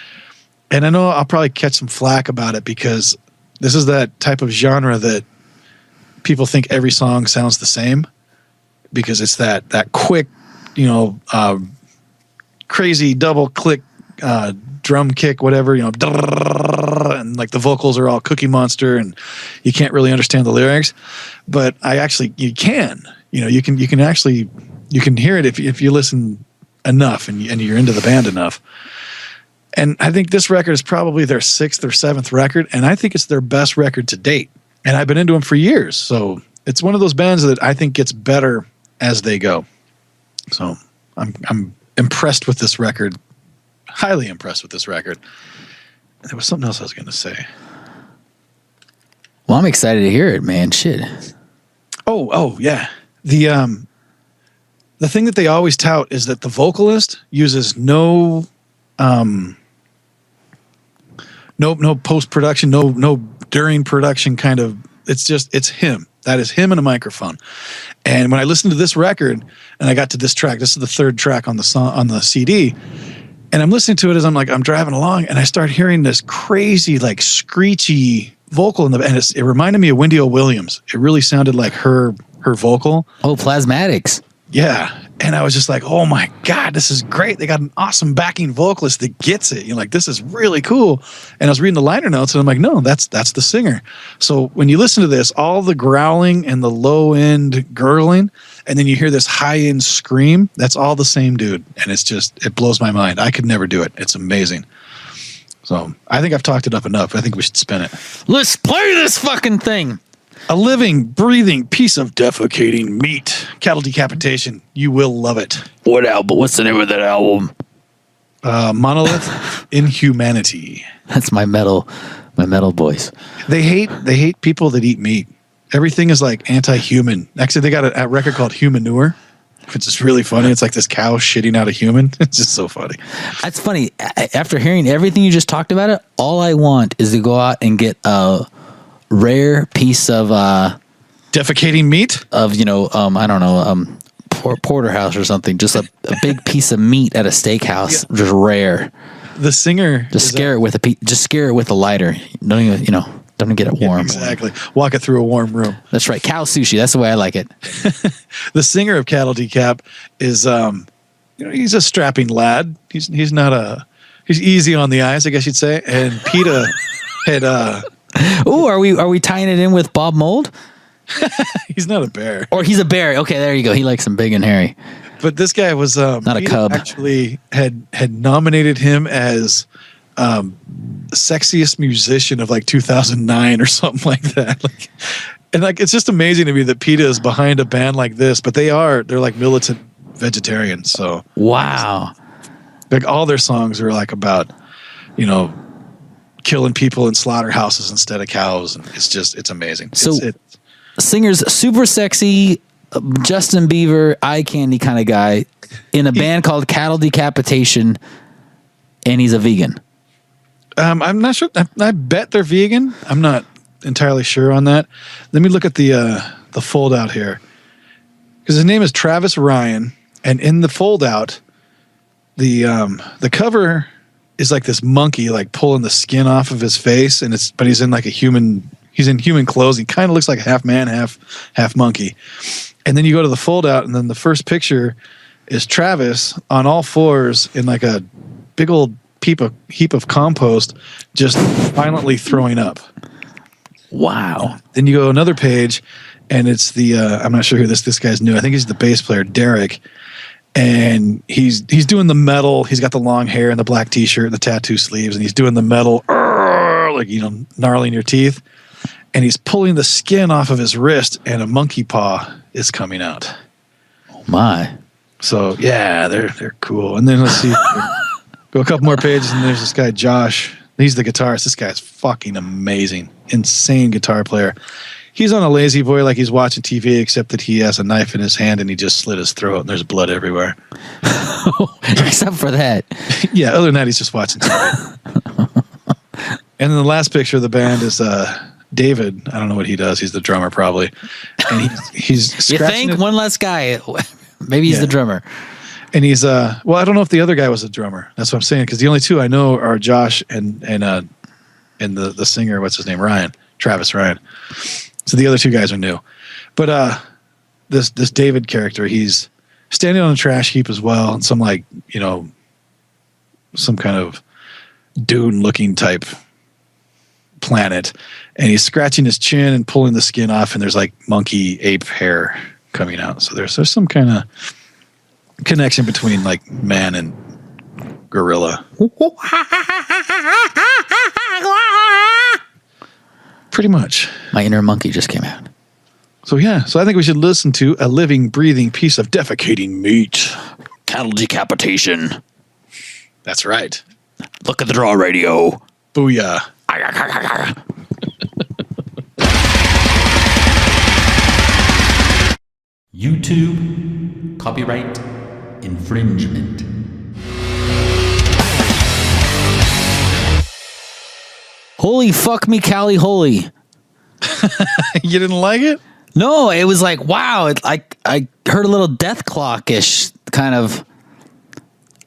And I know I'll probably catch some flack about it because this is that type of genre that people think every song sounds the same because it's that quick, crazy double click, drum kick, whatever, and like the vocals are all Cookie Monster and you can't really understand the lyrics, but you can hear it if you listen enough and you're into the band enough. And I think this record is probably their 6th or 7th record, and I think it's their best record to date. And I've been into them for years, so it's one of those bands that I think gets better as they go. So I'm impressed with this record. Highly impressed with this record. There was something else I was going to say. Well, I'm excited to hear it, man. Shit. Oh yeah. The thing that they always tout is that the vocalist uses no post-production, no during production kind of. It's him. That is him and a microphone. And when I listened to this record and I got to this track, this is the 3rd track on the song on the CD. And I'm listening to it as I'm driving along, and I start hearing this crazy, like screechy vocal and it reminded me of Wendy O. Williams. It really sounded like her vocal. Oh, Plasmatics. Yeah. And I was just like, oh my God, this is great. They got an awesome backing vocalist that gets it. This is really cool. And I was reading the liner notes and I'm like, no, that's the singer. So when you listen to this, all the growling and the low end gurgling, and then you hear this high end scream, that's all the same dude. And it blows my mind. I could never do it. It's amazing. So I think I've talked it up enough. I think we should spin it. Let's play this fucking thing. A living, breathing piece of defecating meat. Cattle Decapitation. You will love it. What album? What's the name of that album? Monolith, Inhumanity. That's my metal boys. They hate people that eat meat. Everything is like anti-human. Actually, they got a record called Humanure, which is really funny. It's like this cow shitting out a human. It's just so funny. That's funny. After hearing everything you just talked about, all I want is to go out and get a rare piece of Defecating meat of I don't know porterhouse or something. Just a big piece of meat at a steakhouse, just rare. The singer just scare it with a lighter. Don't even don't get it warm. Exactly. Walk it through a warm room. That's right. Cow sushi. That's the way I like it. The singer of Cattle Decap is he's a strapping lad. He's easy on the eyes, I guess you'd say. And PETA had Ooh, are we tying it in with Bob Mould? he's not a bear. Or he's a bear. Okay, there you go. He likes them big and hairy. But this guy was not a cub. Actually had nominated him as sexiest musician of like 2009 or something like that. It's just amazing to me that PETA is behind a band like this, but they're like militant vegetarians. So wow, like all their songs are like about killing people in slaughterhouses instead of cows, and it's amazing. So singer's super sexy, Justin Bieber eye candy kind of guy in a band called Cattle Decapitation, and he's a vegan. I'm not sure. I bet they're vegan. I'm not entirely sure on that. Let me look at the fold out here, because his name is Travis Ryan, and in the fold out, the cover is like this monkey like pulling the skin off of his face, but he's in like he's in human clothes. He kind of looks like half man, half monkey. And then you go to the fold out, and then the first picture is Travis on all fours in like a big old heap of compost, just violently throwing up. Wow. Then you go another page, and it's I'm not sure who this guy's new. I think he's the bass player, Derek. And he's doing the metal. He's got the long hair and the black t-shirt and the tattoo sleeves, and he's doing the metal, like gnarling your teeth. And he's pulling the skin off of his wrist, and a monkey paw is coming out. Oh my! So yeah, they're cool. And then let's see, go a couple more pages, and there's this guy Josh. He's the guitarist. This guy's fucking amazing, insane guitar player. He's on a lazy boy, like he's watching TV, except that he has a knife in his hand and he just slit his throat, and there's blood everywhere. Except for that. Yeah, other than that, he's just watching TV. And then the last picture of the band is David. I don't know what he does. He's the drummer, probably. And he's you think? One less guy. Maybe he's the drummer. And he's I don't know if the other guy was a drummer. That's what I'm saying, because the only two I know are Josh and the singer, what's his name? Travis Ryan. So the other two guys are new. But this David character, he's standing on a trash heap as well, and some some kind of dune-looking type planet, and he's scratching his chin and pulling the skin off, and there's like monkey ape hair coming out. So there's some kind of connection between like man and gorilla. Pretty much. My inner monkey just came out. So I think we should listen to a living, breathing piece of defecating meat. Cattle Decapitation. That's right. Look at the Draw Radio. Booyah. YouTube copyright infringement. Holy fuck me, Callie, holy. You didn't like it? No, it was like, wow. I heard a little Death Clock-ish kind of.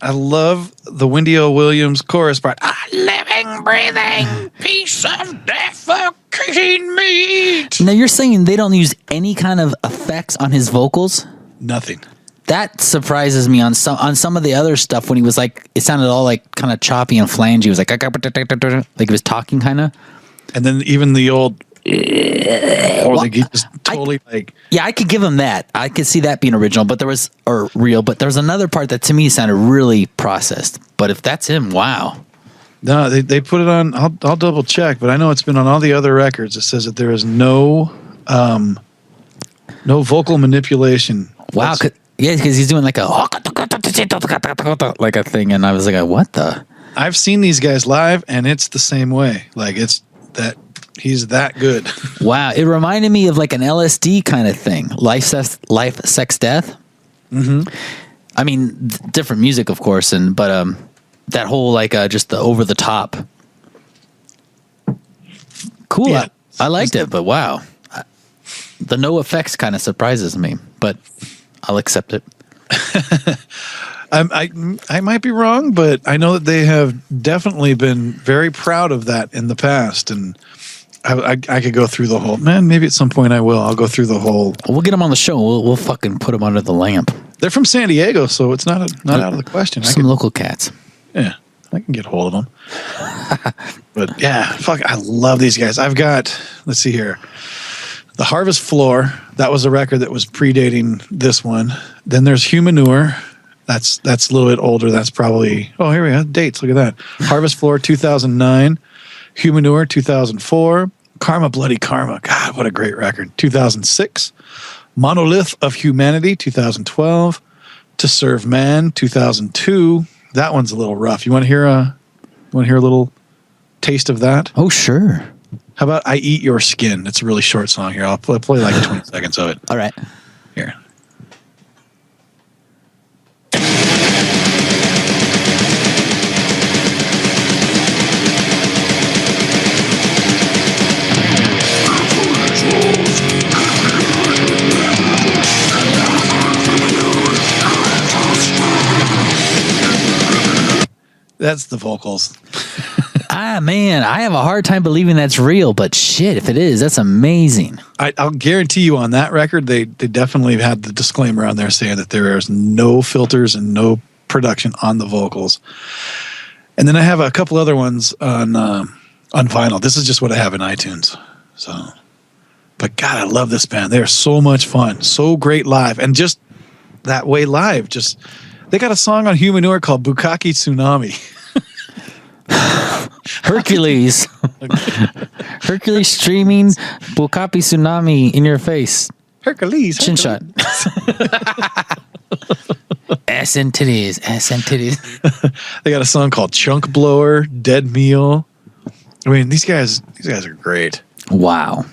I love the Wendy O. Williams chorus part. A living, breathing piece of defecating meat. Now you're saying they don't use any kind of effects on his vocals? Nothing. That surprises me on some of the other stuff when he was like, it sounded all like kind of choppy and flangy. He was like he was talking kind of. And then even the old, or like he just totally yeah, I could give him that. I could see that being original, but there was another part that to me sounded really processed. But if that's him, wow. No, they put it on. I'll double check, but I know it's been on all the other records. It says that there is no vocal manipulation. Wow. Yeah, because he's doing like a thing, and I was like, what the? I've seen these guys live, and it's the same way. Like it's that he's that good. Wow, it reminded me of like an LSD kind of thing. Life, sex, death. Mm-hmm. I mean, different music, of course, but that whole like just the over the top. Cool. Yeah. I liked it, but wow, the no effects kind of surprises me, but I'll accept it. I might be wrong, but I know that they have definitely been very proud of that in the past, and I could go through the whole. Man, maybe at some point I will. I'll go through the whole. We'll get them on the show. We'll fucking put them under the lamp. They're from San Diego, so it's not out of the question. Some local cats. Yeah, I can get a hold of them. But yeah, fuck, I love these guys. I've got. Let's see here. The Harvest Floor. That was a record that was predating this one. Then there's Humanure. That's a little bit older. That's probably. Oh, here we go. Dates. Look at that. Harvest Floor 2009. Humanure 2004. Karma Bloody Karma. God, what a great record. 2006. Monolith of Humanity 2012. To Serve Man 2002. That one's a little rough. You want to hear a little taste of that? Oh, sure. How about I Eat Your Skin? It's a really short song here. I'll play like 20 seconds of it. All right. Here. That's the vocals. Man, I have a hard time believing that's real, but shit, if it is, that's amazing. I'll guarantee you on that record, they definitely had the disclaimer on there saying that there is no filters and no production on the vocals. And then I have a couple other ones on vinyl. This is just what I have in iTunes. So, but God, I love this band. They are so much fun, so great live, and just that way live. Just they got a song on Humanure called Bukkake Tsunami. Hercules. Hercules streaming Bukkake Tsunami in your face. Hercules. Chin shot. Ass and titties. Ass and titties. They got a song called Chunk Blower, Dead Meal. I mean, these guys are great. Wow.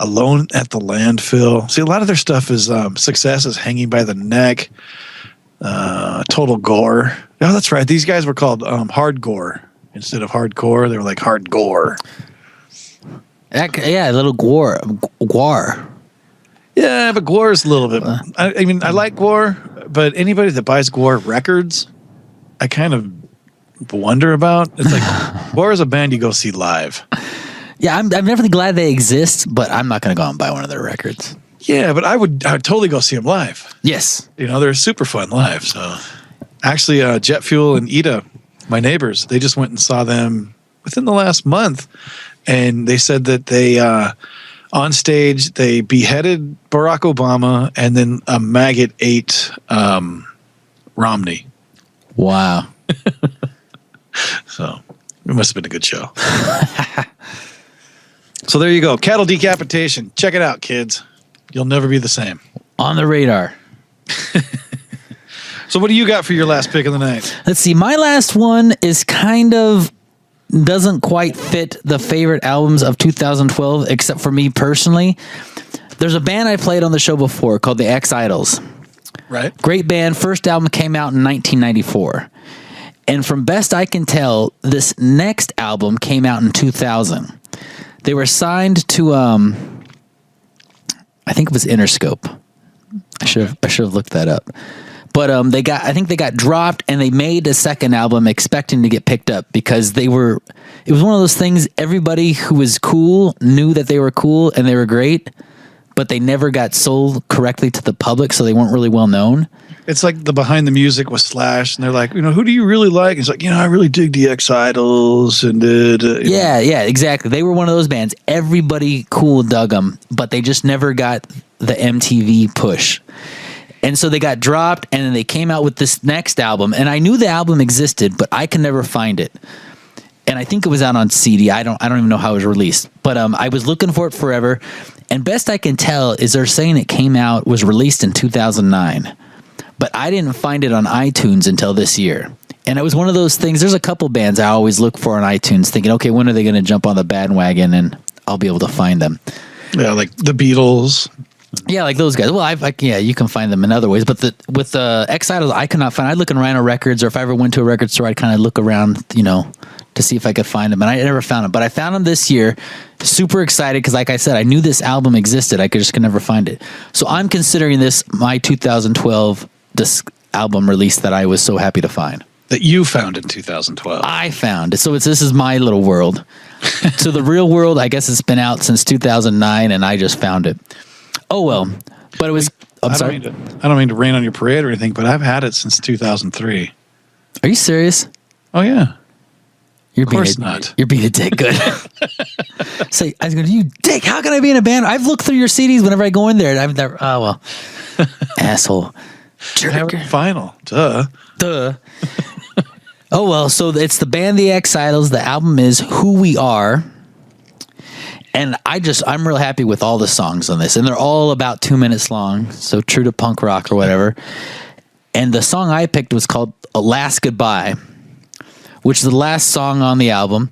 Alone at the Landfill. See, a lot of their stuff is Success is Hanging by the Neck. Total Gore. Oh, that's right. These guys were called Hardcore instead of Hardcore. They were like Hardcore. Yeah, a little Gwar. Yeah, but Gore is a little bit. I mean, I like Gore, but anybody that buys Gore records, I kind of wonder about. It's like Gore is a band you go see live. Yeah, I'm definitely glad they exist, but I'm not going to go out and buy one of their records. Yeah, but I would totally go see them live. Yes. You know, they're super fun live. So actually, Jet Fuel and Ida, my neighbors, they just went and saw them within the last month. And they said that they, on stage, they beheaded Barack Obama and then a maggot ate Romney. Wow. So it must have been a good show. So there you go. Cattle Decapitation. Check it out, kids. You'll never be the same. On the radar. So what do you got for your last pick of the night? Let's see. My last one is kind of doesn't quite fit the favorite albums of 2012, except for me personally. There's a band I played on the show before called the X-Idols. Right. Great band. First album came out in 1994. And from best I can tell, this next album came out in 2000. They were signed to, I think it was Interscope. I should have looked that up. But I think they got dropped, and they made a second album expecting to get picked up because it was one of those things, everybody who was cool knew that they were cool and they were great, but they never got sold correctly to the public, so they weren't really well known. It's like the Behind the Music with Slash, and they're like, who do you really like? It's like, I really dig the X-Idols. And yeah, exactly. They were one of those bands. Everybody cool dug them, but they just never got the MTV push. And so they got dropped, and then they came out with this next album. And I knew the album existed, but I could never find it. And I think it was out on CD. I don't even know how it was released. But I was looking for it forever. And best I can tell is they're saying it was released in 2009. But I didn't find it on iTunes until this year. And it was one of those things. There's a couple bands I always look for on iTunes thinking, okay, when are they going to jump on the bandwagon and I'll be able to find them. Yeah, like the Beatles. Yeah, like those guys. Well, you can find them in other ways. But with the X-Idols, I could not find. I'd look in Rhino Records, or if I ever went to a record store, I'd kind of look around, to see if I could find them. And I never found them. But I found them this year. Super excited because, like I said, I knew this album existed. I could never find it. So I'm considering this my 2012 disc album release that I was so happy to find. That you found in 2012. I found it. So this is my little world. So the real world, I guess it's been out since 2009, and I just found it. Oh, well. But it was... I'm sorry. I don't mean to rain on your parade or anything, but I've had it since 2003. Are you serious? Oh, yeah. Of course not. You're being a dick. Good. Say, I was going, you dick, how can I be in a band? I've looked through your CDs whenever I go in there. And I've never... Oh, well. Asshole. Jerk. Final. Duh. Oh, well, so it's the band The X-Idols. The album is Who We Are. And I'm real happy with all the songs on this. And they're all about 2 minutes long. So true to punk rock or whatever. And the song I picked was called Last Goodbye, which is the last song on the album.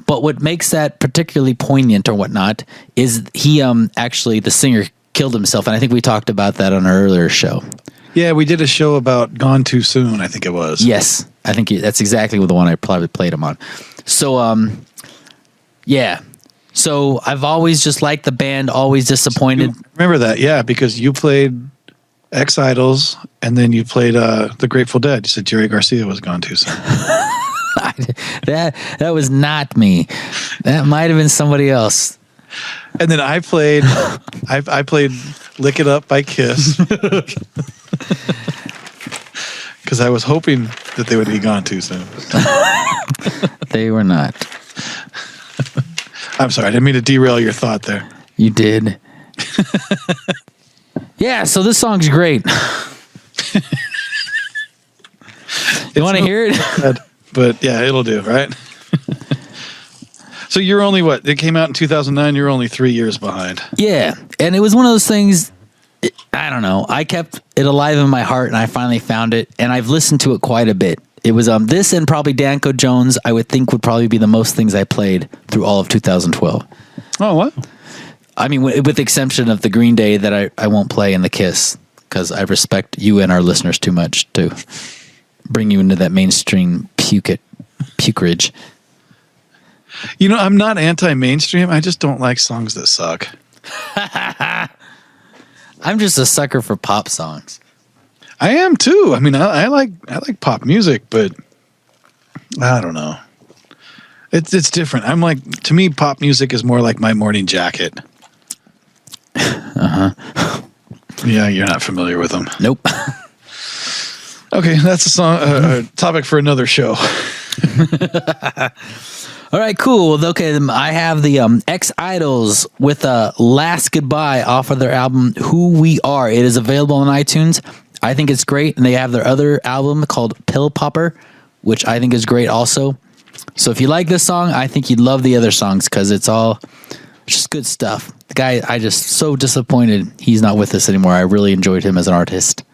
But what makes that particularly poignant or whatnot is he actually, the singer, killed himself. And I think we talked about that on our earlier show. Yeah, we did a show about Gone Too Soon, I think it was. Yes, I think that's exactly the one I probably played him on. So, yeah. So I've always just liked the band, always disappointed. Remember that, yeah, because you played X-Idols, and then you played the Grateful Dead. You said Jerry Garcia was Gone Too Soon. that was not me. That might have been somebody else. And then I played Lick It Up by Kiss. Because I was hoping that they would be gone too soon. They were not. I'm sorry, I didn't mean to derail your thought there. You did. Yeah, so this song's great. You want to hear it? Bad, but yeah, it'll do, right? So you're only what? It came out in 2009. You're only 3 years behind. Yeah, and it was one of those things. I don't know. I kept it alive in my heart, and I finally found it, and I've listened to it quite a bit. It was this and probably Danko Jones. I would think would probably be the most things I played through all of 2012. Oh, wow. I mean, with the exception of the Green Day that I won't play and the Kiss, because I respect you and our listeners too much to bring you into that mainstream pukerage. You know, I'm not anti-mainstream. I just don't like songs that suck. I'm just a sucker for pop songs. I am too. I mean, I like pop music, but I don't know. It's different. I'm like, to me, pop music is more like my morning jacket. Yeah, you're not familiar with them. Nope. Okay, that's a song, a topic for another show. All right, cool. Okay, I have the X-Idols with Last Goodbye off of their album Who We Are. It is available on iTunes. I think it's great, and they have their other album called Pill Popper, which I think is great also. So if you like this song, I think you'd love the other songs because it's all just good stuff. The guy, I just so disappointed he's not with us anymore. I really enjoyed him as an artist.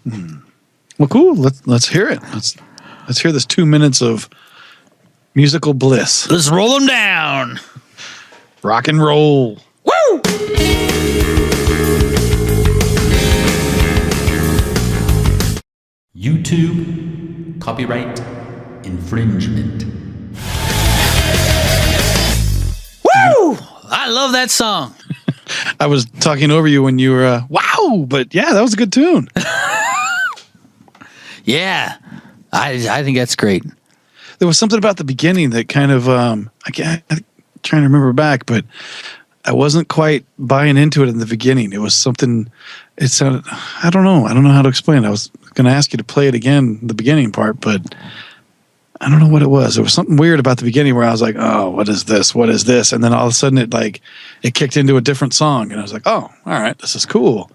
Well, cool. Let's hear it. Let's hear this 2 minutes of musical bliss. Let's roll them down. Rock and roll. Woo! YouTube copyright infringement. Woo! I love that song. I was talking over you when you were, wow, but yeah, that was a good tune. Yeah, I think that's great. There was something about the beginning that kind of, I'm trying to remember back, but I wasn't quite buying into it in the beginning. It was something, it sounded, I don't know how to explain it. I was going to ask you to play it again, the beginning part, but I don't know what it was. There was something weird about the beginning where I was like, oh, what is this? What is this? And then all of a sudden it kicked into a different song. And I was like, oh, all right, this is cool.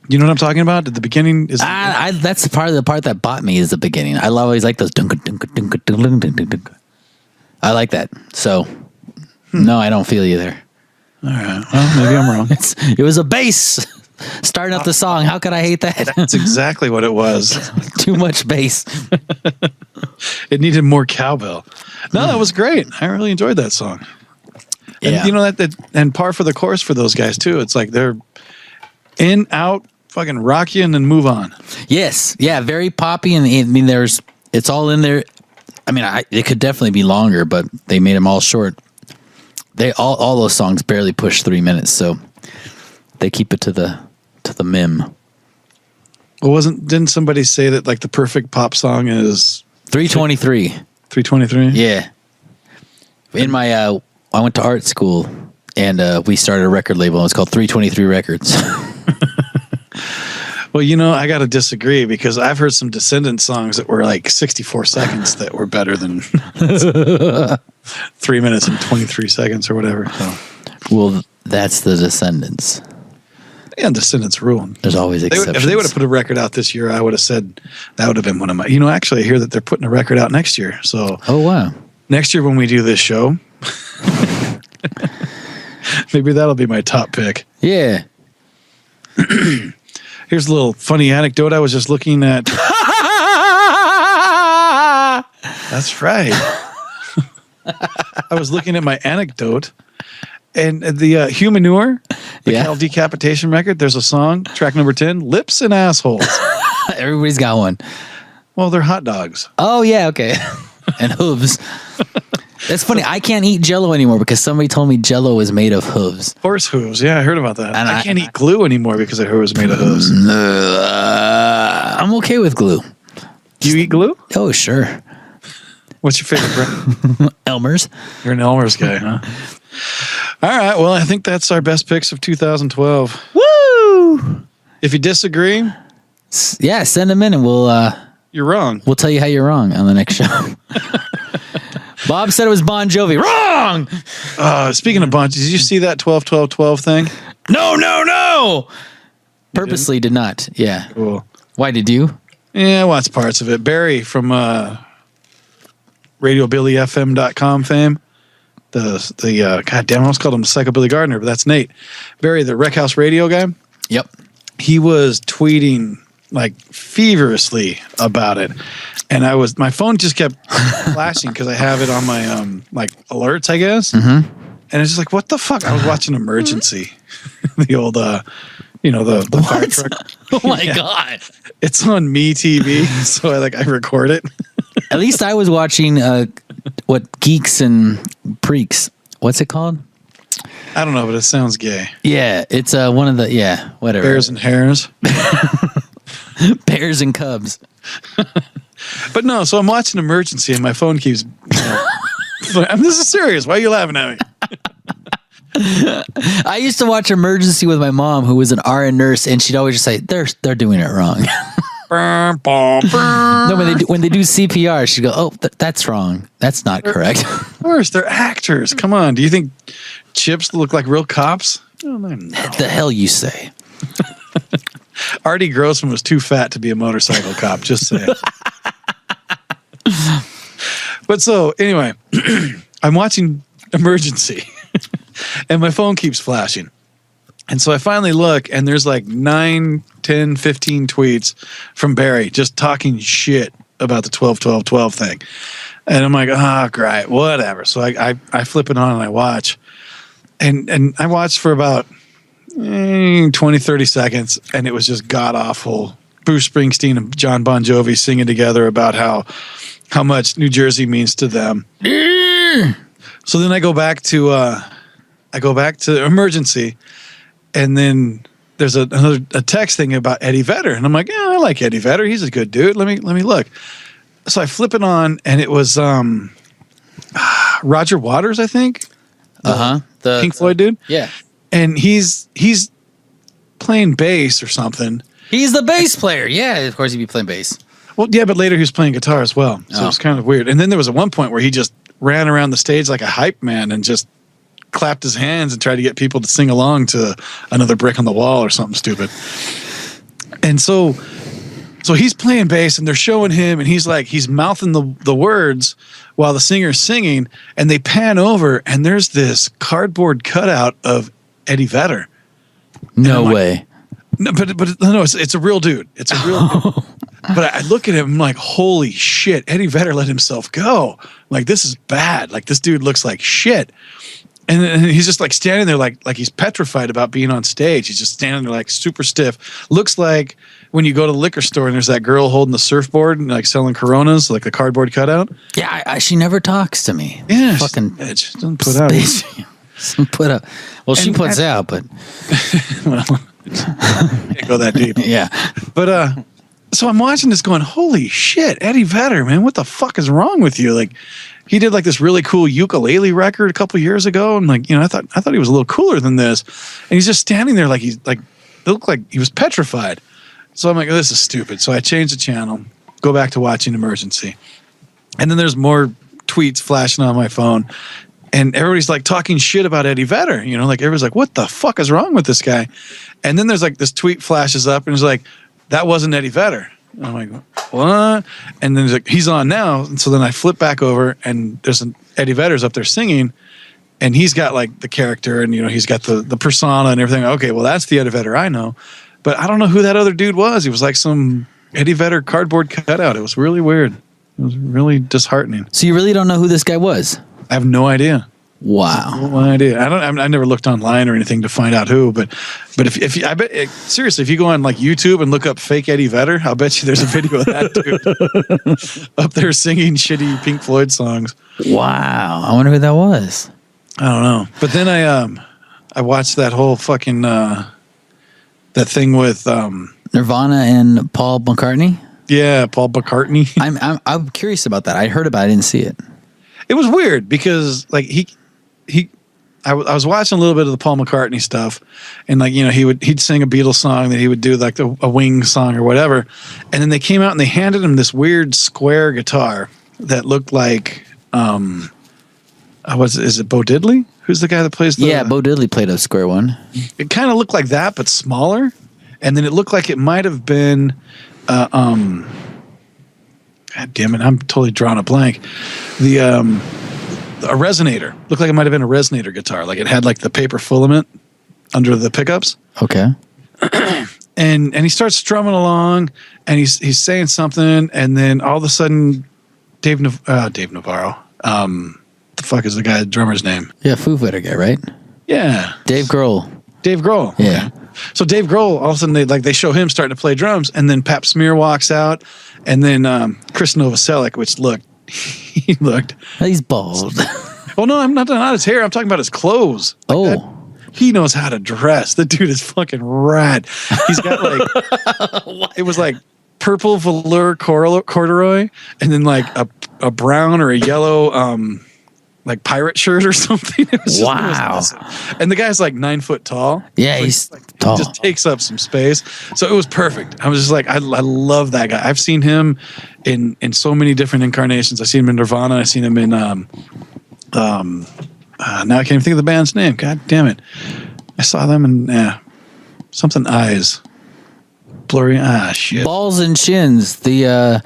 You know what I'm talking about? At the beginning is that's the part that bought me is the beginning. I always like those. I like that. So, no, I don't feel you there. All right. Well, maybe I'm wrong. It was a bass starting up the song. How could I hate that? That's exactly what it was. Too much bass. It needed more cowbell. No, that was great. I really enjoyed that song. And Yeah. you know that and par for the course for those guys too. It's like they're in, out, fucking rock you and then move on. Yes. Yeah. Very poppy. And I mean, it's all in there. I mean, it could definitely be longer, but they made them all short. They all those songs barely push 3 minutes, so they keep it to the mim. Well, didn't somebody say that like the perfect pop song is 3:23? 3:23? Yeah. In my I went to art school and we started a record label. It was called 323 Records. Well, you know, I got to disagree because I've heard some Descendants songs that were like 64 seconds that were better than 3 minutes and 23 seconds or whatever. So. Well, that's the Descendants. Yeah, Descendants rule. There's always exceptions. If they would have put a record out this year, I would have said that would have been one of my. You know, actually, I hear that they're putting a record out next year. So, oh wow, next year when we do this show, maybe that'll be my top pick. Yeah. Here's a little funny anecdote. I was just looking at. That's right. I was looking at my anecdote, and the Humanure, the Cal Decapitation record. There's a song, track number 10, "Lips and Assholes." Everybody's got one. Well, they're hot dogs. Oh yeah, okay. And hooves. That's funny. I can't eat Jell-O anymore because somebody told me Jell-O is made of hooves. Horse hooves. Yeah, I heard about that. And I can't eat glue anymore because I heard it was made of hooves. I'm okay with glue. Do you eat glue? Oh, sure. What's your favorite brand? Elmer's. You're an Elmer's guy, huh? All right. Well, I think that's our best picks of 2012. Woo! If you disagree, yeah, send them in and we'll you're wrong. We'll tell you how you're wrong on the next show. Bob said it was Bon Jovi. Wrong! Speaking of Bon, did you see that 12-12-12 thing? No! Purposely did not. Yeah. Cool. Why did you? Yeah, I watched parts of it. Barry from RadioBillyFM.com fame. The God damn, I almost called him Psychobilly Gardner, but that's Nate. Barry, the Rec House Radio guy. Yep. He was tweeting like feverishly about it. And my phone just kept flashing because I have it on my like alerts, I guess. Mm-hmm. And it's just like, what the fuck? I was watching Emergency, the old, the fire truck. Oh my God! It's on Me TV, so I record it. At least I was watching what Geeks and Preeks. What's it called? I don't know, but it sounds gay. Yeah, it's one of the whatever. Bears and Hares. Bears and Cubs. But no, so I'm watching Emergency and my phone keeps. This is serious. Why are you laughing at me? I used to watch Emergency with my mom, who was an RN nurse, and she'd always just say, "They're doing it wrong." No, when they do CPR, she'd go, "Oh, that's wrong. That's not correct." Of course, they're actors. Come on. Do you think Chips look like real cops? Oh, no. The hell you say? Artie Grossman was too fat to be a motorcycle cop. Just saying. But so anyway, I'm watching Emergency, and my phone keeps flashing. And so I finally look, and there's like 9, 10, 15 tweets from Barry just talking shit about the 12-12-12 thing. And I'm like, great, whatever. So I flip it on and I watch. And I watched for about 20, 30 seconds, and it was just god-awful. Bruce Springsteen and John Bon Jovi singing together about how much New Jersey means to them. So then I go back to Emergency. And then there's a text thing about Eddie Vedder, and I'm like, yeah, I like Eddie Vedder. He's a good dude. Let me look. So I flip it on, and it was Roger Waters, I think. The Pink Floyd dude. Yeah, and he's playing bass or something. He's the bass player. Yeah, of course he'd be playing bass. Well, yeah, but later he was playing guitar as well, so it was kind of weird. And then there was at one point where he just ran around the stage like a hype man and just clapped his hands and tried to get people to sing along to Another Brick on the Wall or something stupid. And so he's playing bass and they're showing him and he's mouthing the words while the singer's singing, and they pan over and there's this cardboard cutout of Eddie Vedder. No way. No, but no, it's a real dude. It's a real dude. But I look at him, I'm like, holy shit, Eddie Vedder let himself go. I'm like, this is bad. Like, this dude looks like shit. And he's just like standing there like he's petrified about being on stage. He's just standing there like super stiff. Looks like when you go to the liquor store and there's that girl holding the surfboard and like selling Coronas, like the cardboard cutout. Yeah, she never talks to me. Yeah, fucking she doesn't put out. Put up. Well, she puts out, but well, can't go that deep. Yeah. But so I'm watching this going, holy shit, Eddie Vedder, man, what the fuck is wrong with you? Like, he did like this really cool ukulele record a couple years ago, and like, I thought he was a little cooler than this. And he's just standing there like he's like, it looked like he was petrified. So I'm like, oh, this is stupid. So I changed the channel, go back to watching Emergency. And then there's more tweets flashing on my phone. And everybody's like talking shit about Eddie Vedder. Like everybody's like, what the fuck is wrong with this guy? And then there's like this tweet flashes up and it's like, that wasn't Eddie Vedder. And I'm like, what? And then like, he's on now. And so then I flip back over and there's Eddie Vedder's up there singing. And he's got like the character and, he's got the persona and everything. Okay, well, that's the Eddie Vedder I know. But I don't know who that other dude was. He was like some Eddie Vedder cardboard cutout. It was really weird. It was really disheartening. So you really don't know who this guy was? I have no idea. Wow. No idea. I never looked online or anything to find out who, but if you, I bet seriously, if you go on like YouTube and look up fake Eddie Vedder, I'll bet you there's a video of that dude up there singing shitty Pink Floyd songs. Wow. I wonder who that was. I don't know. But then I watched that whole fucking that thing with Nirvana and Paul McCartney. Yeah, Paul McCartney. I'm curious about that. I heard about it. I didn't see it. It was weird because like I was watching a little bit of the Paul McCartney stuff, and like he'd sing a Beatles song, that he would do like a Wing song or whatever, and then they came out and they handed him this weird square guitar that looked like is it Bo Diddley? Who's the guy that plays the? Yeah, Bo Diddley played a square one. It kind of looked like that, but smaller, and then it looked like it might have been God damn it, I'm totally drawing a blank. A resonator. Looked like it might have been a resonator guitar. Like it had like the paper filament under the pickups. Okay. And he starts strumming along and he's saying something, and then all of a sudden Dave Navarro. The fuck is the drummer's name? Yeah, Foo Fighter guy, right? Yeah. Dave Grohl. Yeah. Okay. So Dave Grohl, all of a sudden they show him starting to play drums, and then Pap Smear walks out, and then Chris Novoselic, He's bald. Well, no, I'm not his hair. I'm talking about his clothes. He knows how to dress. The dude is fucking rad. He's got like it was like purple velour corduroy, and then like a brown or a yellow like pirate shirt or something. It was awesome. And the guy's like 9 foot tall. Yeah, he's tall. He just takes up some space. So it was perfect. I was just like, I love that guy. I've seen him in so many different incarnations. I've seen him in Nirvana. I've seen him in now I can't even think of the band's name. God damn it. I saw them in something eyes. Blurry shit. Balls and Shins. The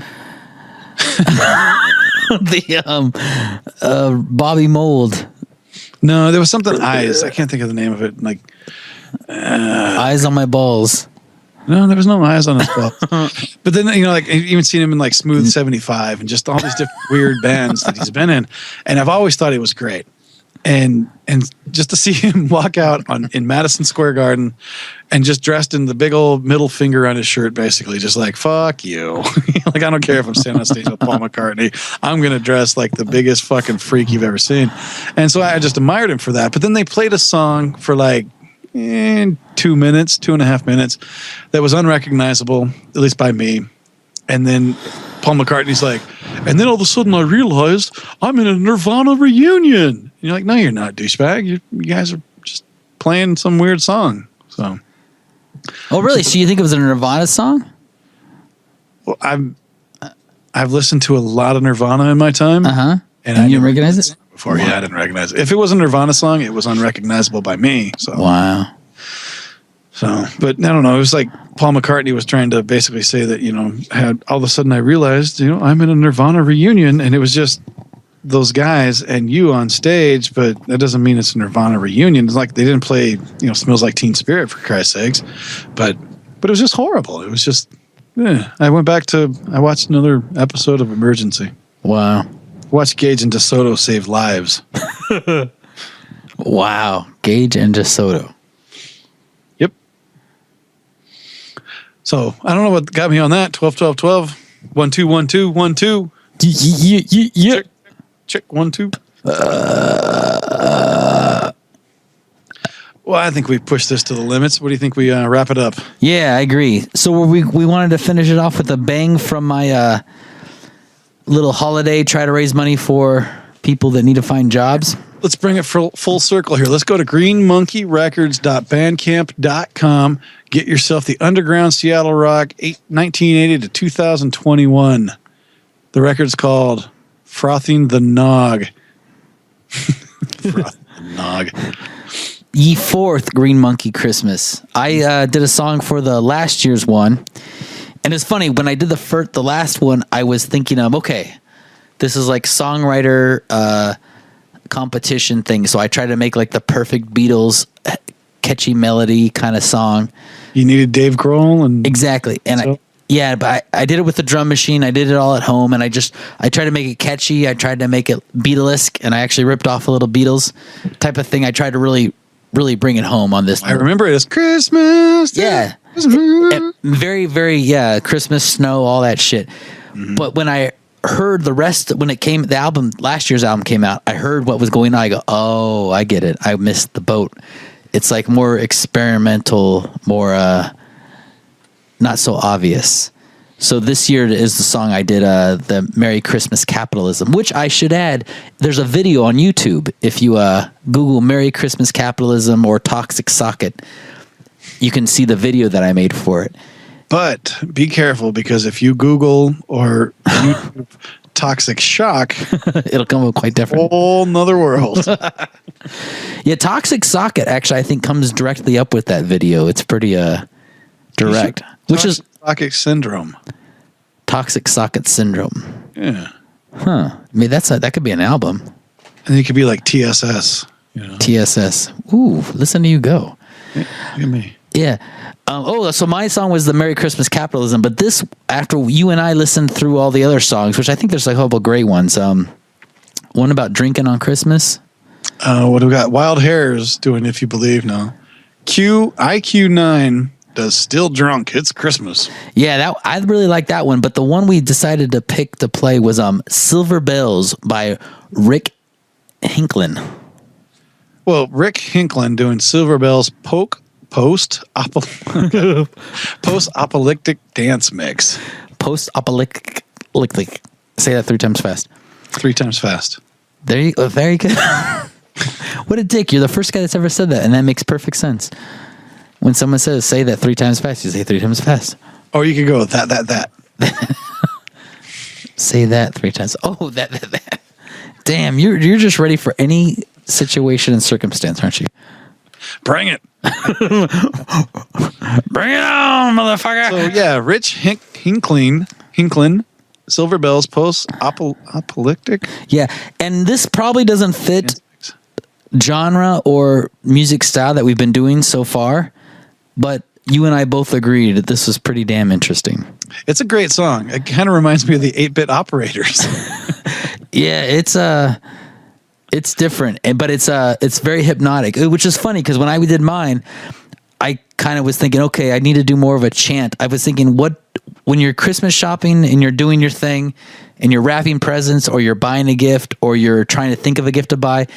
Bobby Mould. No, there was something eyes. I can't think of the name of it. Like eyes on my balls. No, there was no eyes on his balls. But then like I've even seen him in like Smooth 75 and just all these different weird bands that he's been in, and I've always thought he was great. And just to see him walk out in Madison Square Garden and just dressed in the big old middle finger on his shirt, basically just like, fuck you. Like, I don't care if I'm standing on stage with Paul McCartney. I'm going to dress like the biggest fucking freak you've ever seen. And so I just admired him for that. But then they played a song for like 2.5 minutes that was unrecognizable, at least by me. And then Paul McCartney's like, and then all of a sudden I realized I'm in a Nirvana reunion. And you're like, no, you're not, douchebag. You guys are just playing some weird song. So, oh, really? So you think it was a Nirvana song? Well, I've listened to a lot of Nirvana in my time. And I you didn't recognize it? Before, yeah, I didn't recognize it. If it was a Nirvana song, it was unrecognizable by me. So wow. So, but I don't know. It was like Paul McCartney was trying to basically say that, had all of a sudden I realized, I'm in a Nirvana reunion, and it was just those guys and you on stage, but that doesn't mean it's a Nirvana reunion. It's like they didn't play, Smells Like Teen Spirit, for Christ's sakes, but it was just horrible. It was just, I watched another episode of Emergency. Wow. Watched Gage and DeSoto save lives. Wow. Gage and DeSoto. Yep. So I don't know what got me on that. 12, 12, 12. 1, 2, 1, 2, 1, 2. Yeah. Check 1, 2. Well, I think we pushed this to the limits. What do you think we wrap it up? Yeah, I agree. So we wanted to finish it off with a bang from my little holiday, try to raise money for people that need to find jobs. Let's bring it full circle here. Let's go to greenmonkeyrecords.bandcamp.com. Get yourself the Underground Seattle Rock 1980 to 2021. The record's called Frothing the Nog. Frothing the Nog. Ye fourth Green Monkey Christmas. I did a song for the last year's one. And it's funny, when I did the last one, I was thinking okay, this is like songwriter competition thing. So I tried to make like the perfect Beatles catchy melody kind of song. You needed Dave Grohl and exactly. And but I did it with the drum machine. I did it all at home, and I tried to make it catchy. I tried to make it Beatlesque, and I actually ripped off a little Beatles type of thing. I tried to really bring it home on this. I remember it as Christmas. Yeah. Very, very, Christmas, snow, all that shit. Mm-hmm. But when I heard the rest, last year's album came out, I heard what was going on. I go, oh, I get it. I missed the boat. It's like more experimental, more not so obvious. So this year is the song I did, the Merry Christmas Capitalism, which I should add, there's a video on YouTube. If you Google Merry Christmas Capitalism or Toxic Socket, you can see the video that I made for it. But be careful, because if you Google or YouTube Toxic Shock, it'll come up quite different. Whole nother world. Yeah, Toxic Socket actually I think comes directly up with that video. It's pretty direct. Which is Socket Syndrome. Toxic Socket Syndrome. Yeah. Huh. I mean, that could be an album. And it could be like TSS. TSS. Ooh, listen to you go. Look at me. Yeah. So my song was the Merry Christmas Capitalism, but this, after you and I listened through all the other songs, which I think there's like a couple great ones. One about drinking on Christmas. What do we got? Wild Hairs doing If You Believe now. IQ9 does Still Drunk. It's Christmas. Yeah, I really like that one, but the one we decided to pick to play was Silver Bells by Rick Hinklin. Well, Rick Hinklin doing Silver Bells post-apocalyptic dance mix. Post-apocalyptic. Say that 3 times fast. 3 times fast. There you go. Very good. What a dick. You're the first guy that's ever said that, and that makes perfect sense. When someone says, say that 3 times fast, you say 3 times fast. Or you could go that. Say that 3 times. Oh, that. Damn, you're just ready for any situation and circumstance, aren't you? Bring it. Bring it on, motherfucker. So yeah, Rich Hinklin, Silver Bells, post-apocalyptic. Yeah, and this probably doesn't fit genre or music style that we've been doing so far, but you and I both agreed that this was pretty damn interesting. It's a great song. It kind of reminds me of the 8-bit operators. Yeah, it's different, but it's very hypnotic, which is funny because when I did mine, I kind of was thinking, okay, I need to do more of a chant. I was thinking, when you're Christmas shopping and you're doing your thing and you're wrapping presents or you're buying a gift or you're trying to think of a gift to buy,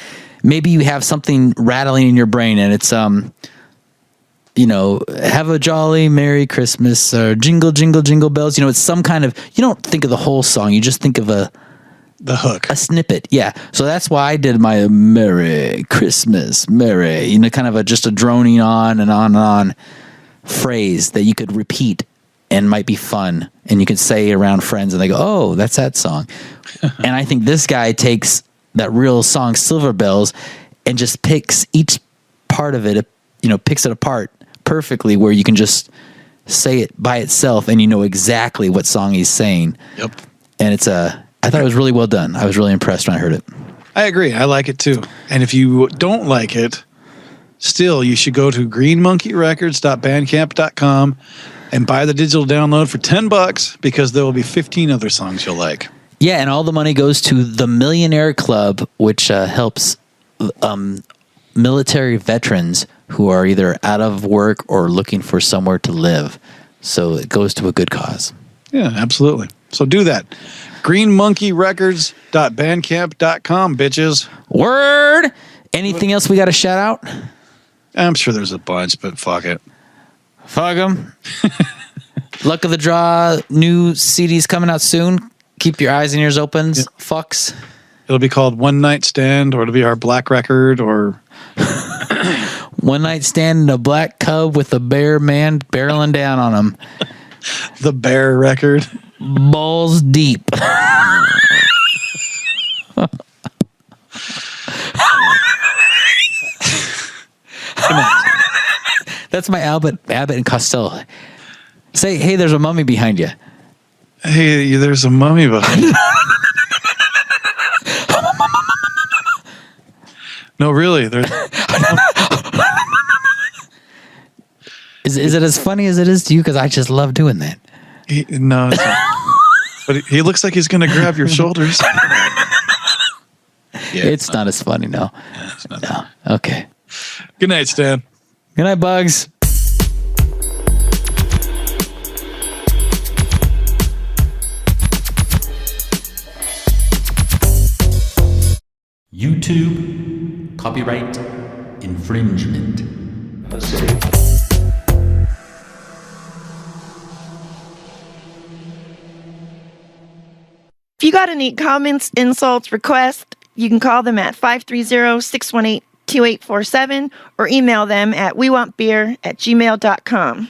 maybe you have something rattling in your brain and it's, have a jolly Merry Christmas or jingle, jingle, jingle bells. It's some kind of, you don't think of the whole song. You just think of the hook, a snippet. Yeah. So that's why I did my Merry Christmas, Merry, kind of just a droning on and on and on phrase that you could repeat and might be fun. And you could say around friends and they go, oh, that's that song. And I think this guy takes that real song, Silver Bells, and just picks each part of it, picks it apart, perfectly where you can just say it by itself and you know exactly what song he's saying. Yep. And I thought it was really well done. I was really impressed when I heard it. I agree. I like it too. And if you don't like it, still, you should go to greenmonkeyrecords.bandcamp.com and buy the digital download for $10 because there will be 15 other songs you'll like. Yeah, and all the money goes to the Millionaire Club, which helps military veterans who are either out of work or looking for somewhere to live. So it goes to a good cause. Yeah, absolutely. So do that. greenmonkeyrecords.bandcamp.com, bitches. Word! Anything else we got to shout out? I'm sure there's a bunch, but fuck it. Fuck them. Luck of the Draw, new CDs coming out soon. Keep your eyes and ears open, fucks. It'll be called One Night Stand, or it'll be our black record, or... One Night Stand in a black cub with a bear man barreling down on him. The bear record. Balls deep. That's my Abbott and Costello. Say, hey, there's a mummy behind you. Hey, there's a mummy behind you. No, really. There's. Is it as funny as it is to you? Because I just love doing that. No, it's not. But he looks like he's going to grab your shoulders. Yeah, it's not as funny, no. Yeah, it's not. No. Okay. Good night, Stan. Good night, Bugs. YouTube copyright infringement. If you got any comments, insults, requests, you can call them at 530-618-2847 or email them at wewantbeer@gmail.com.